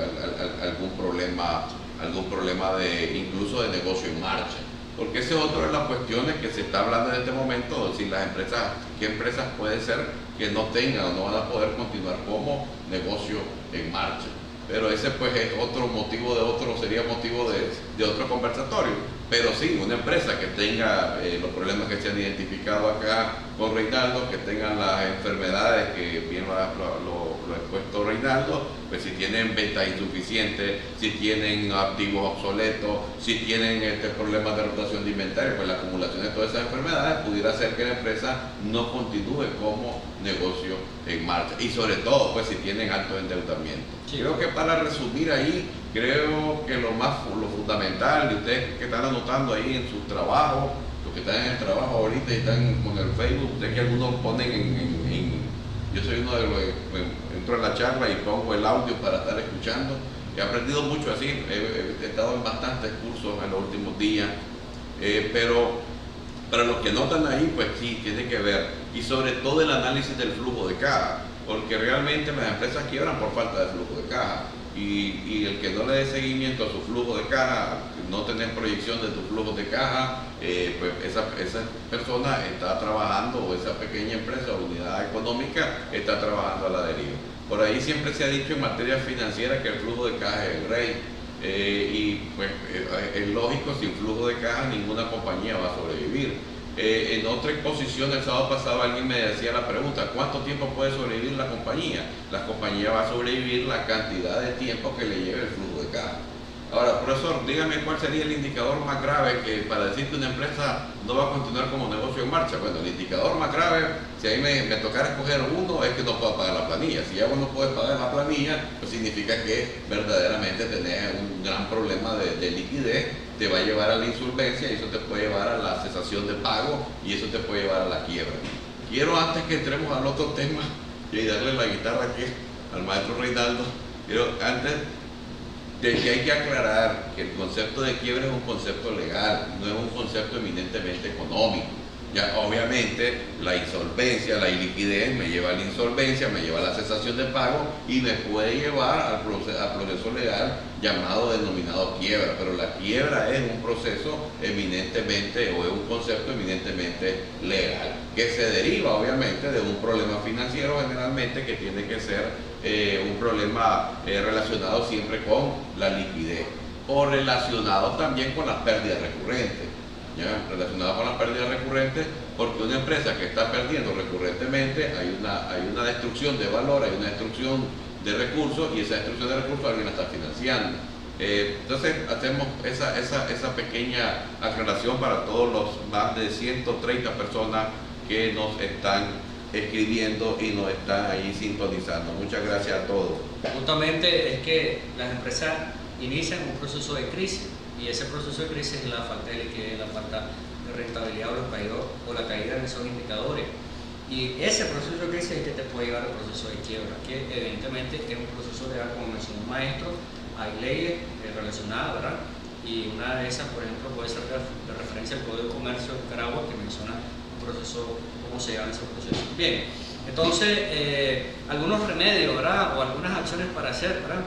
algún problema incluso de negocio en marcha. Porque esa es otra de las cuestiones que se está hablando en este momento, si las empresas, qué empresas puede ser que no tengan o no van a poder continuar como negocio en marcha. Pero ese, pues, es otro motivo sería motivo de otro conversatorio. Pero sí, una empresa que tenga los problemas que se han identificado acá con Reinaldo, que tengan las enfermedades que bien lo ha expuesto Reinaldo, pues si tienen ventas insuficientes, si tienen activos obsoletos, si tienen problemas de rotación de inventario, pues la acumulación de todas esas enfermedades pudiera hacer que la empresa no continúe como negocio en marcha, y sobre todo, pues, si tienen alto endeudamiento. Sí. Creo que, para resumir ahí, creo que lo fundamental, y ustedes que están anotando ahí en sus trabajos, los que están en el trabajo ahorita y están con el Facebook, ustedes que algunos ponen yo soy uno de los que entro en la charla y pongo el audio para estar escuchando. He aprendido mucho así, he estado en bastantes cursos en los últimos días, pero para los que notan ahí, pues sí, tiene que ver, y sobre todo el análisis del flujo de caja, porque realmente las empresas quiebran por falta de flujo de caja, y el que no le dé seguimiento a su flujo de caja, no tener proyección de tu flujo de caja, pues esa persona está trabajando, o esa pequeña empresa o unidad económica está trabajando a la deriva. Por ahí siempre se ha dicho en materia financiera que el flujo de caja es el rey, y pues es lógico, sin flujo de caja ninguna compañía va a sobrevivir. En otra exposición el sábado pasado alguien me decía la pregunta, ¿cuánto tiempo puede sobrevivir la compañía? La compañía va a sobrevivir la cantidad de tiempo que le lleve el flujo de caja. Ahora, profesor, dígame cuál sería el indicador más grave para decir que una empresa no va a continuar como negocio en marcha. Bueno, el indicador más grave, si ahí me tocara escoger uno, es que no pueda pagar la planilla. Si ya uno puede pagar la planilla, pues significa que verdaderamente tenés un gran problema de liquidez, te va a llevar a la insolvencia, y eso te puede llevar a la cesación de pago, y eso te puede llevar a la quiebra. Quiero, antes que entremos al otro tema y darle la guitarra aquí al maestro Reinaldo, antes de que hay que aclarar que el concepto de quiebra es un concepto legal, no es un concepto eminentemente económico. Ya, obviamente, la insolvencia, la iliquidez me lleva a la insolvencia, me lleva a la cesación de pago y me puede llevar al proceso legal llamado denominado quiebra. Pero la quiebra es un proceso eminentemente, o es un concepto eminentemente legal, que se deriva obviamente de un problema financiero generalmente, que tiene que ser un problema relacionado siempre con la liquidez, o relacionado también con las pérdidas recurrentes. ¿Ya? Relacionado con las pérdidas recurrentes, porque una empresa que está perdiendo recurrentemente, hay una destrucción de valor, hay una destrucción de recursos, y esa destrucción de recursos alguien la está financiando. Entonces hacemos esa pequeña aclaración para todos los más de 130 personas que nos están escribiendo y nos están ahí sintonizando. Muchas gracias a todos. Justamente es que las empresas inician un proceso de crisis, y ese proceso de crisis es la falta de liquidez, la falta de rentabilidad o la caída de esos indicadores. Y ese proceso de crisis es que te puede llevar al proceso de quiebra, que evidentemente es un proceso legal, como mencionó un maestro. Hay leyes relacionadas, ¿verdad? Y una de esas, por ejemplo, puede ser de referencia al Código de Comercio de Nicaragua, que menciona un proceso, cómo se llama ese proceso. Bien, entonces, algunos remedios, ¿verdad? O algunas acciones para hacer, ¿verdad?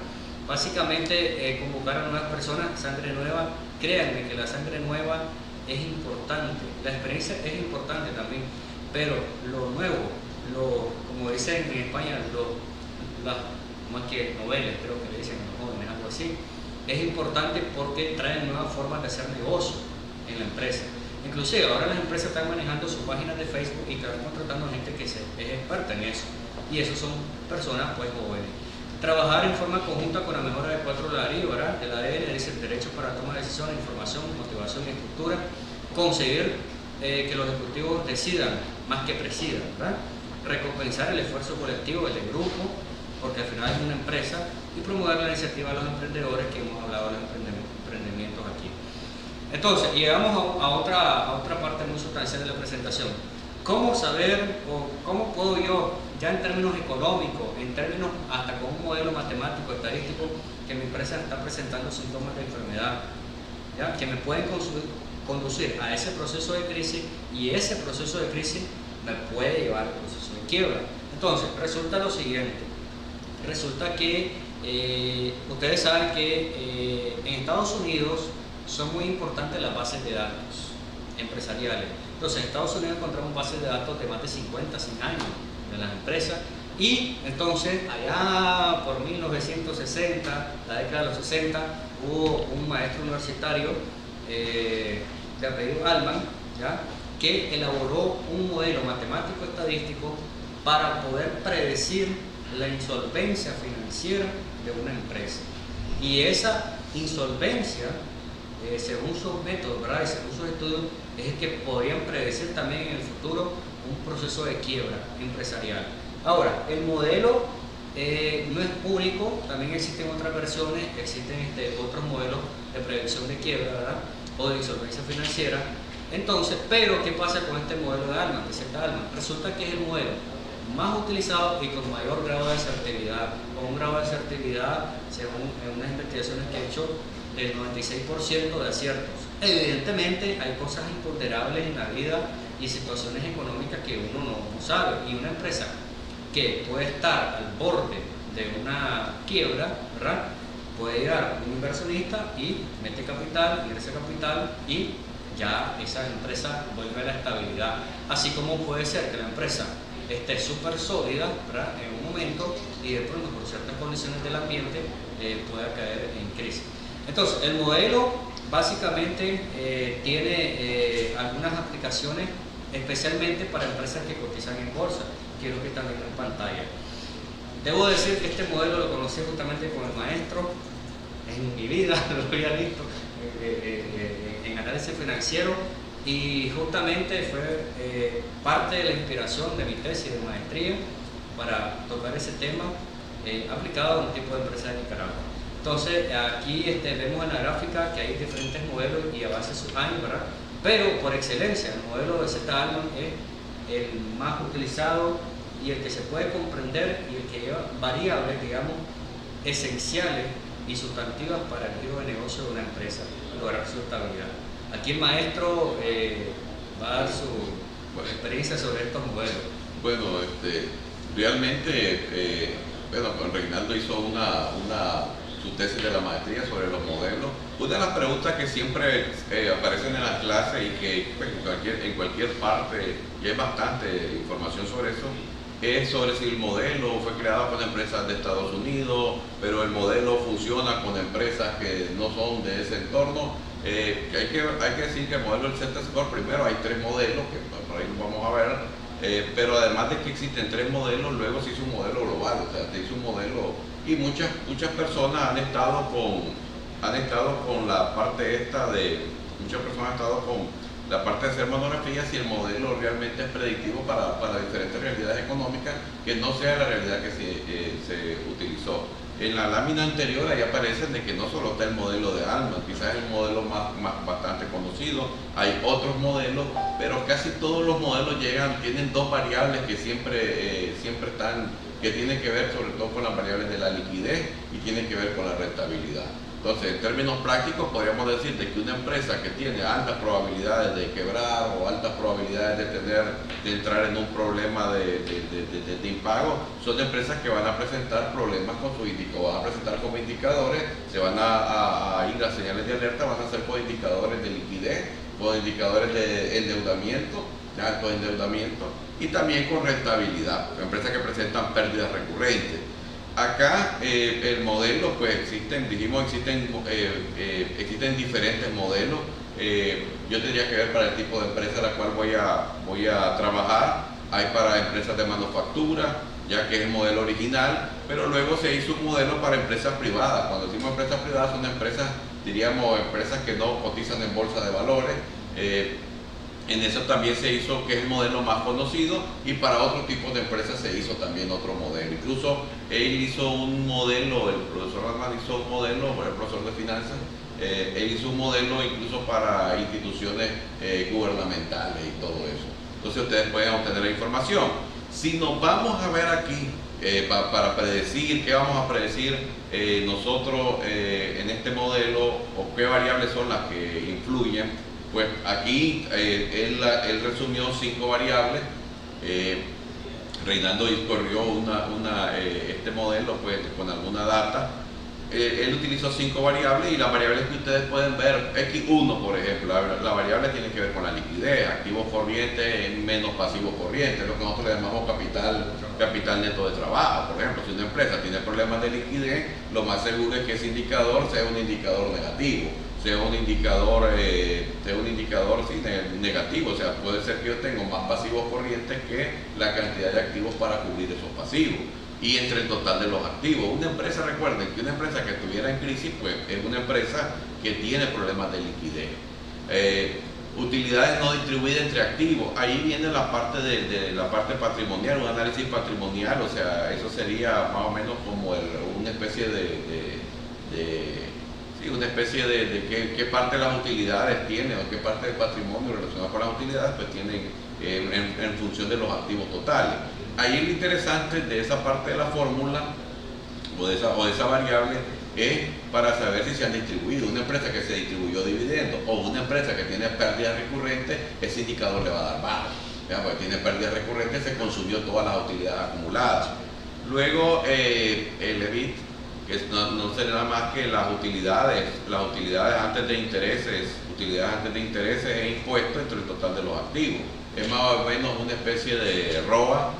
Básicamente, convocar a nuevas personas, sangre nueva. Créanme que la sangre nueva es importante, la experiencia es importante también, pero lo nuevo, como dicen en España, más que noveles, creo que le dicen a los jóvenes, algo así, es importante porque traen nuevas formas de hacer negocio en la empresa. Inclusive ahora las empresas están manejando sus páginas de Facebook y están contratando gente que es experta en eso, y esos son personas pues jóvenes. Trabajar en forma conjunta con la mejora de 4 ladrillos, ¿verdad? El ADN dice el derecho para tomar decisiones, información, motivación y estructura. Conseguir que los ejecutivos decidan más que presidan, ¿verdad? Recompensar el esfuerzo colectivo del grupo, porque al final es una empresa, y promover la iniciativa de los emprendedores, que hemos hablado de los emprendimientos aquí. Entonces, llegamos a otra parte muy sustancial de la presentación. ¿Cómo saber, o cómo puedo yo, ya en términos económicos, en términos hasta con un modelo matemático, estadístico, que mi empresa está presentando síntomas de enfermedad, ¿ya? Que me pueden conducir a ese proceso de crisis, y ese proceso de crisis me puede llevar al proceso de quiebra? Entonces, resulta lo siguiente. Resulta que ustedes saben que en Estados Unidos son muy importantes las bases de datos empresariales. Entonces, en Estados Unidos encontramos bases de datos de más de 50, 100 años de las empresas, y entonces allá por 1960, la década de los 60, hubo un maestro universitario de apellido Altman, ¿ya? Que elaboró un modelo matemático estadístico para poder predecir la insolvencia financiera de una empresa. Y esa insolvencia, según sus métodos, ¿verdad? Y según sus estudios, es que podrían predecir también en el futuro un proceso de quiebra empresarial. Ahora, el modelo no es único, también existen otras versiones, existen otros modelos de predicción de quiebra, ¿verdad? O de insolvencia financiera. Entonces, pero ¿qué pasa con este modelo de Altman, de Z Altman? Resulta que es el modelo más utilizado y con mayor grado de asertividad, con un grado de asertividad, según unas investigaciones que he hecho, del 96% de aciertos. Evidentemente hay cosas imponderables en la vida y situaciones económicas que uno no sabe, y una empresa que puede estar al borde de una quiebra, ¿verdad? Puede llegar un inversionista y mete capital, ingresa capital, y ya esa empresa vuelve a la estabilidad. Así como puede ser que la empresa esté súper sólida, ¿verdad? En un momento, y de pronto por ciertas condiciones del ambiente pueda caer en crisis. Entonces, el modelo básicamente tiene algunas aplicaciones, especialmente para empresas que cotizan en bolsa, que es lo que están viendo en pantalla. Debo decir que este modelo lo conocí justamente con el maestro en mi vida, lo había visto en análisis financiero, y justamente fue parte de la inspiración de mi tesis de maestría para tocar ese tema aplicado a un tipo de empresa de Nicaragua. Entonces, aquí vemos en la gráfica que hay diferentes modelos y a base de sus años, ¿verdad? Pero por excelencia, el modelo de Z Altman es el más utilizado y el que se puede comprender, y el que lleva variables, digamos, esenciales y sustantivas para el giro de negocio de una empresa, lograr su estabilidad. Aquí el maestro va a dar Bueno, experiencia sobre estos modelos. bueno, realmente, bueno, con Reinaldo hizo su tesis de la maestría sobre los modelos. Una de las preguntas que siempre aparecen en las clases y que pues, en cualquier parte, y hay bastante información sobre eso, es sobre si el modelo fue creado con empresas de Estados Unidos, pero el modelo funciona con empresas que no son de ese entorno. Hay que decir que el modelo del Z-Score, primero hay 3 modelos, que por ahí lo vamos a ver, pero además de que existen 3 modelos, luego se hizo un modelo global, o sea, se hizo un modelo, y muchas personas han estado con la parte esta muchas personas han estado con la parte de hacer monografías si el modelo realmente es predictivo para diferentes realidades económicas que no sea la realidad que se utilizó. En la lámina anterior ahí aparecen de que no solo está el modelo de Altman, quizás es el modelo bastante conocido, hay otros modelos, pero casi todos los modelos tienen 2 variables que siempre están, que tienen que ver sobre todo con las variables de la liquidez y tienen que ver con la rentabilidad. Entonces, en términos prácticos, podríamos decir de que una empresa que tiene altas probabilidades de quebrar o altas probabilidades de entrar en un problema de impago, son empresas que van a presentar problemas con sus indicadores, van a presentar como indicadores, se van a ir a señales de alerta, van a ser con indicadores de liquidez, con indicadores de endeudamiento, de alto endeudamiento, y también con rentabilidad, empresas que presentan pérdidas recurrentes. Acá el modelo, pues existen diferentes modelos. Yo tendría que ver para el tipo de empresa a la cual voy a trabajar. Hay para empresas de manufactura, ya que es el modelo original, pero luego se hizo un modelo para empresas privadas. Cuando decimos empresas privadas son empresas, diríamos, empresas que no cotizan en bolsa de valores. En eso también se hizo, que es el modelo más conocido, y para otro tipo de empresas se hizo también otro modelo. Incluso él hizo un modelo, el profesor Altman hizo un modelo, el profesor de finanzas, él hizo un modelo incluso para instituciones gubernamentales y todo eso. Entonces ustedes pueden obtener la información. Si nos vamos a ver aquí, para predecir, ¿qué vamos a predecir nosotros en este modelo o qué variables son las que influyen? Pues aquí él resumió 5 variables. Reinaldo corrió este modelo pues, con alguna data. Él utilizó 5 variables y las variables que ustedes pueden ver, X1 por ejemplo, la variable tiene que ver con la liquidez, activos corrientes menos pasivos corrientes, lo que nosotros le llamamos capital neto de trabajo. Por ejemplo, si una empresa tiene problemas de liquidez, lo más seguro es que ese indicador sea un indicador negativo, sea un indicador sí, negativo, o sea, puede ser que yo tenga más pasivos corrientes que la cantidad de activos para cubrir esos pasivos y entre el total de los activos. Una empresa, recuerden que una empresa que estuviera en crisis, pues es una empresa que tiene problemas de liquidez. Utilidades no distribuidas entre activos, ahí viene la parte de la parte patrimonial, un análisis patrimonial, o sea, eso sería más o menos como una especie de qué parte de las utilidades tiene o qué parte del patrimonio relacionado con las utilidades pues tienen en función de los activos totales. Ahí lo interesante de esa parte de la fórmula o de esa variable es para saber si se han distribuido. Una empresa que se distribuyó dividendos o una empresa que tiene pérdidas recurrentes, ese indicador le va a dar bajo, porque tiene pérdidas recurrentes, se consumió todas las utilidades acumuladas. Luego el EBIT, que no será nada más que las utilidades antes de intereses, e impuestos entre el total de los activos. Es más o menos una especie de ROA,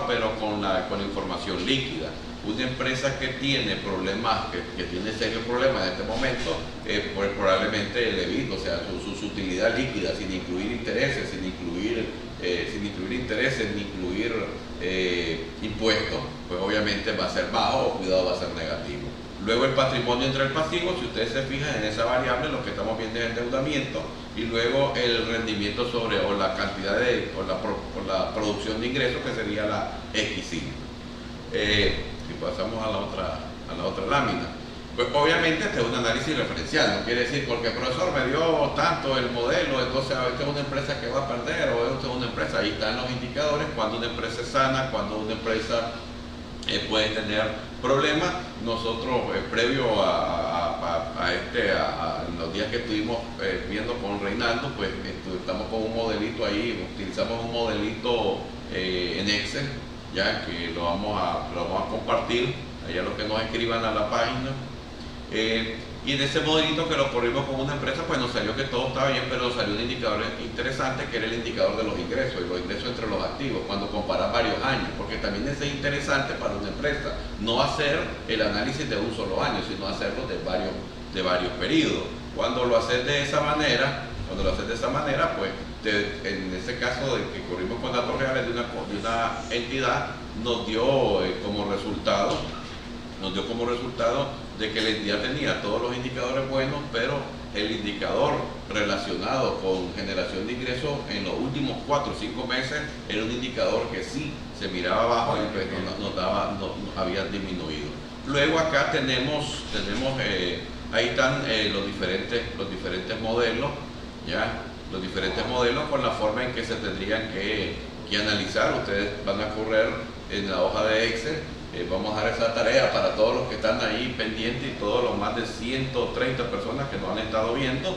pero con la información líquida. Una empresa que tiene problemas, que tiene serios problemas en este momento, pues probablemente el EBIT, o sea, su utilidad líquida, sin incluir intereses, ni incluir impuestos, pues obviamente va a ser bajo o cuidado va a ser negativo. Luego el patrimonio entre el pasivo, si ustedes se fijan en esa variable, lo que estamos viendo es el endeudamiento, y luego el rendimiento o la cantidad o la producción de ingresos, que sería la X5. Si pasamos a la otra lámina, pues obviamente este es un análisis referencial, no quiere decir porque el profesor me dio tanto el modelo, entonces esta es una empresa que va a perder o esta es una empresa. Ahí están los indicadores, cuando una empresa es sana, cuando una empresa puede tener problemas. Nosotros previo a los días que estuvimos viendo con Reinaldo, pues estamos con un modelito modelito ahí, utilizamos un modelito en Excel, ya que lo vamos a compartir, allá los que nos escriban a la página. Y en ese modelito que lo corrimos con una empresa, pues nos salió que todo estaba bien, pero salió un indicador interesante que era el indicador de los ingresos, y los ingresos entre los activos, cuando comparas varios años, porque también es interesante para una empresa no hacer el análisis de un solo año, sino hacerlo de varios periodos. Cuando lo haces de esa manera, pues en ese caso de que corrimos con datos reales de una entidad, nos dio como resultado de que la entidad tenía todos los indicadores buenos, pero el indicador relacionado con generación de ingresos en los últimos 4 o 5 meses era un indicador que sí se miraba abajo y pues no había disminuido. Luego acá tenemos ahí están los diferentes modelos, ¿ya? Los diferentes modelos con la forma en que se tendrían que analizar. Ustedes van a correr en la hoja de Excel. Vamos a dar esa tarea para todos los que están ahí pendientes y todos los más de 130 personas que nos han estado viendo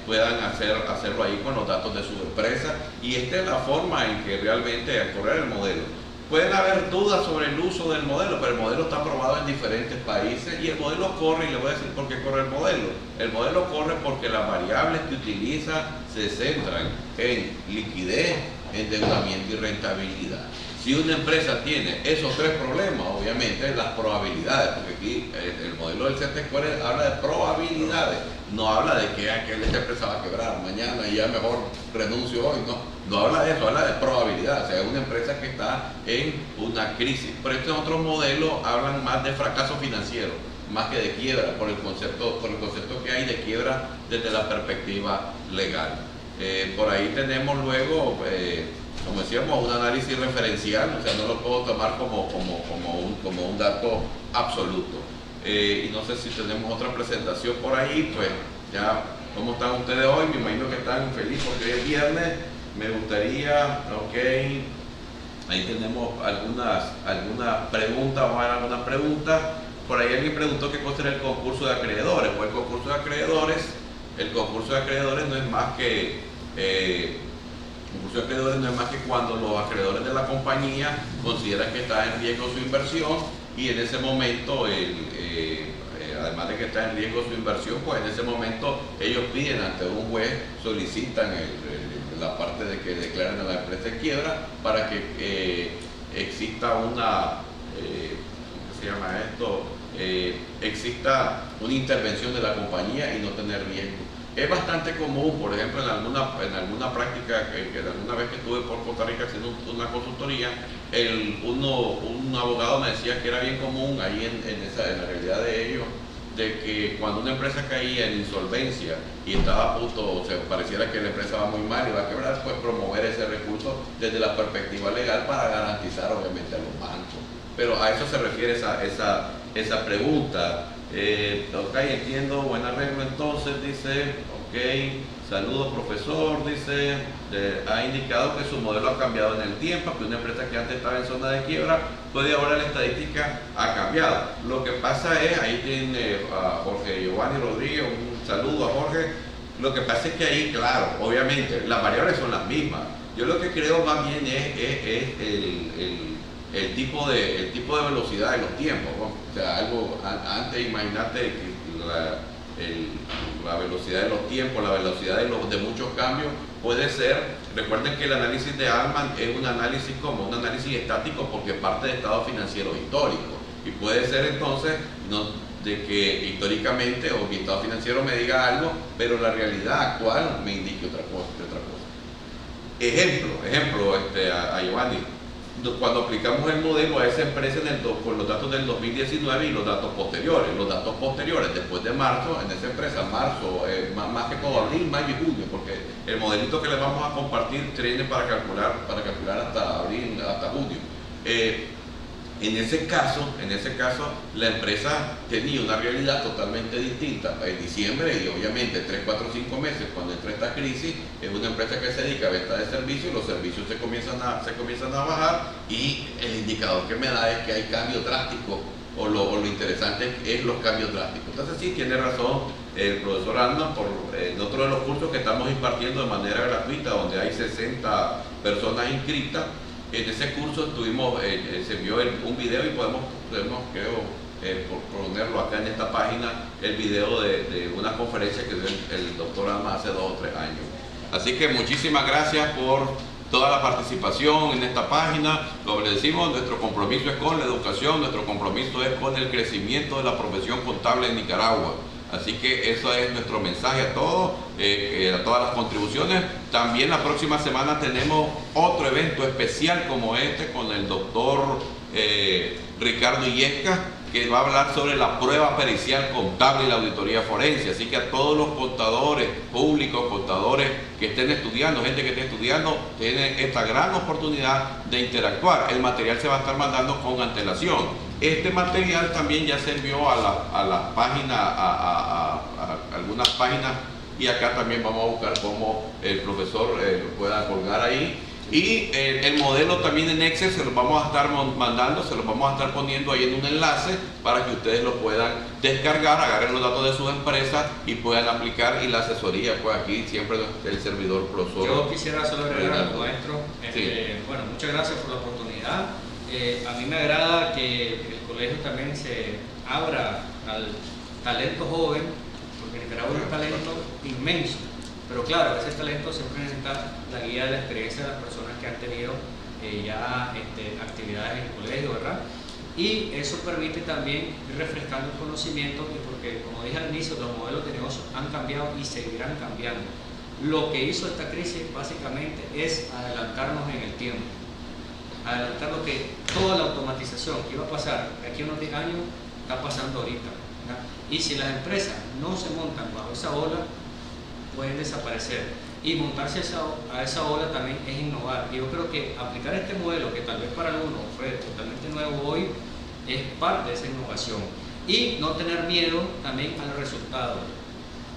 puedan hacerlo ahí con los datos de su empresa. Y esta es la forma en que realmente correr el modelo. Pueden haber dudas sobre el uso del modelo, pero el modelo está aprobado en diferentes países y el modelo corre, y les voy a decir por qué corre el modelo. El modelo corre porque las variables que utiliza se centran en liquidez, endeudamiento y rentabilidad. Si una empresa tiene esos 3 problemas, obviamente las probabilidades, porque aquí el modelo del Z-Score habla de probabilidades, no habla de que esta empresa va a quebrar mañana y ya mejor renuncio hoy, no habla de eso, habla de probabilidades. O sea, es una empresa que está en una crisis. Pero estos otros modelos hablan más de fracaso financiero, más que de quiebra, por el concepto que hay de quiebra desde la perspectiva legal. Por ahí tenemos luego, como decíamos, un análisis referencial, o sea, no lo puedo tomar como un dato absoluto. Y no sé si tenemos otra presentación por ahí, pues ya, ¿cómo están ustedes hoy? Me imagino que están felices porque hoy es viernes. Me gustaría, ok, ahí tenemos algunas preguntas, vamos a ver algunas preguntas. Por ahí alguien preguntó qué cosa era el concurso de acreedores. Pues el concurso de acreedores no es más que cuando los acreedores de la compañía consideran que está en riesgo su inversión, y en ese momento, además de que está en riesgo su inversión, pues en ese momento ellos piden ante un juez, solicitan la parte de que declaren a la empresa en quiebra para que exista una, ¿cómo se llama esto? Exista una intervención de la compañía y no tener riesgo. Es bastante común, por ejemplo, en alguna práctica, alguna vez que estuve por Costa Rica haciendo una consultoría, un abogado me decía que era bien común ahí en la realidad de ellos, de que cuando una empresa caía en insolvencia y estaba a punto, o sea, pareciera que la empresa va muy mal y va a quebrar, pues promover ese recurso desde la perspectiva legal para garantizar obviamente a los bancos. Pero a eso se refiere esa pregunta. Ok, entiendo, buen arreglo entonces, dice, ok, saludos profesor, dice, ha indicado que su modelo ha cambiado en el tiempo, que una empresa que antes estaba en zona de quiebra, puede ahora la estadística ha cambiado. Lo que pasa es, ahí tiene a Jorge Giovanni Rodríguez, un saludo a Jorge. Lo que pasa es que ahí, claro, obviamente, las variables son las mismas. Yo lo que creo más bien es el tipo de velocidad de los tiempos, ¿no? O sea, antes imagínate que la velocidad de los tiempos, la velocidad de muchos cambios puede ser. Recuerden que el análisis de Altman es un análisis estático porque parte de estados financieros históricos, y puede ser entonces de que históricamente o mi estado financiero me diga algo, pero la realidad actual me indique otra cosa. Ejemplo, a Giovanni. Cuando aplicamos el modelo a esa empresa con los datos del 2019 y los datos posteriores después de marzo, en esa empresa, marzo, más que todo abril, mayo y junio, porque el modelito que les vamos a compartir tiene para calcular hasta abril, hasta junio. En ese caso, la empresa tenía una realidad totalmente distinta. En diciembre y obviamente 3, 4, 5 meses, cuando entra esta crisis, es una empresa que se dedica a venta de servicios, los servicios se comienzan a bajar y el indicador que me da es que hay cambios drásticos o lo interesante es los cambios drásticos. Entonces sí, tiene razón el profesor Arman en otro de los cursos que estamos impartiendo de manera gratuita, donde hay 60 personas inscritas. En ese curso se vio un video y podemos creo, ponerlo acá en esta página, el video de una conferencia que dio el doctor Arman hace 2 o 3 años. Así que muchísimas gracias por toda la participación en esta página. Como les decimos, nuestro compromiso es con la educación, nuestro compromiso es con el crecimiento de la profesión contable en Nicaragua. Así que eso es nuestro mensaje a todos, a todas las contribuciones. También la próxima semana tenemos otro evento especial como este con el doctor Ricardo Illescas, que va a hablar sobre la prueba pericial contable y la auditoría forense. Así que a todos los contadores públicos, contadores que estén estudiando, gente que esté estudiando, tienen esta gran oportunidad de interactuar. El material se va a estar mandando con antelación. Este material también ya se envió a la página, a algunas páginas, y acá también vamos a buscar cómo el profesor lo pueda colgar ahí. Y el modelo también en Excel se los vamos a estar mandando, se los vamos a estar poniendo ahí en un enlace para que ustedes lo puedan descargar, agarren los datos de sus empresas y puedan aplicar. Y la asesoría, pues aquí siempre el servidor profesor. Yo quisiera solo agregar al maestro, sí. Bueno, muchas gracias por la oportunidad. A mí me agrada que el colegio también se abra al talento joven, porque Nicaragua es un talento inmenso. Pero claro, ese talento siempre necesita la guía de la experiencia de las personas que han tenido ya actividades en el colegio, ¿verdad? Y eso permite también ir refrescando el conocimiento, porque como dije al inicio, los modelos de negocio han cambiado y seguirán cambiando. Lo que hizo esta crisis básicamente es adelantarnos en el tiempo, adelantar lo que toda la automatización que iba a pasar de aquí a unos 10 años está pasando ahorita, ¿verdad? Y si las empresas no se montan bajo esa ola, pueden desaparecer, y montarse a esa ola también es innovar. Y yo creo que aplicar este modelo, que tal vez para algunos fue totalmente nuevo hoy, es parte de esa innovación. Y no tener miedo también al resultado,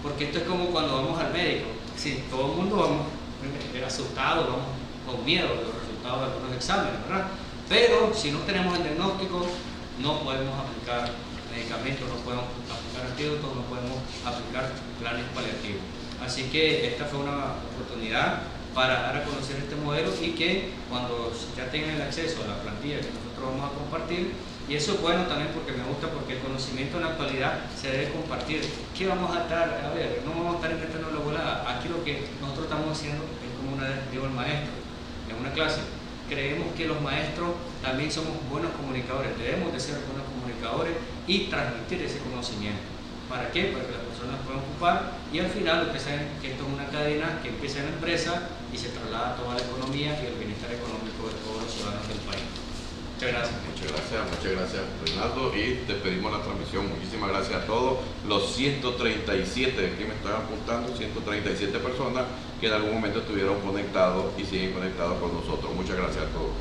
porque esto es como cuando vamos al médico. Si todo el mundo vamos asustados, vamos con miedo de los resultados de algunos exámenes, ¿verdad? Pero si no tenemos el diagnóstico, no podemos aplicar medicamentos, no podemos aplicar antídotos, no podemos aplicar planes paliativos. Así que esta fue una oportunidad para dar a conocer este modelo, y que cuando ya tengan el acceso a la plantilla que nosotros vamos a compartir, y eso es bueno también porque me gusta, porque el conocimiento en la actualidad se debe compartir. ¿Qué vamos a estar? A ver, no vamos a estar intentando la volada. Aquí lo que nosotros estamos haciendo es como dijo el maestro en una clase. Creemos que los maestros también somos buenos comunicadores, debemos de ser buenos comunicadores y transmitir ese conocimiento. ¿Para qué? Para que las personas puedan ocupar, y al final ustedes saben que esto es una cadena que empieza en la empresa y se traslada a toda la economía y el bienestar económico de todos los ciudadanos del país. Muchas gracias. Muchas gracias Reinaldo, y despedimos la transmisión. Muchísimas gracias a todos los 137, aquí me están apuntando, 137 personas que en algún momento estuvieron conectados y siguen conectados con nosotros. Muchas gracias a todos.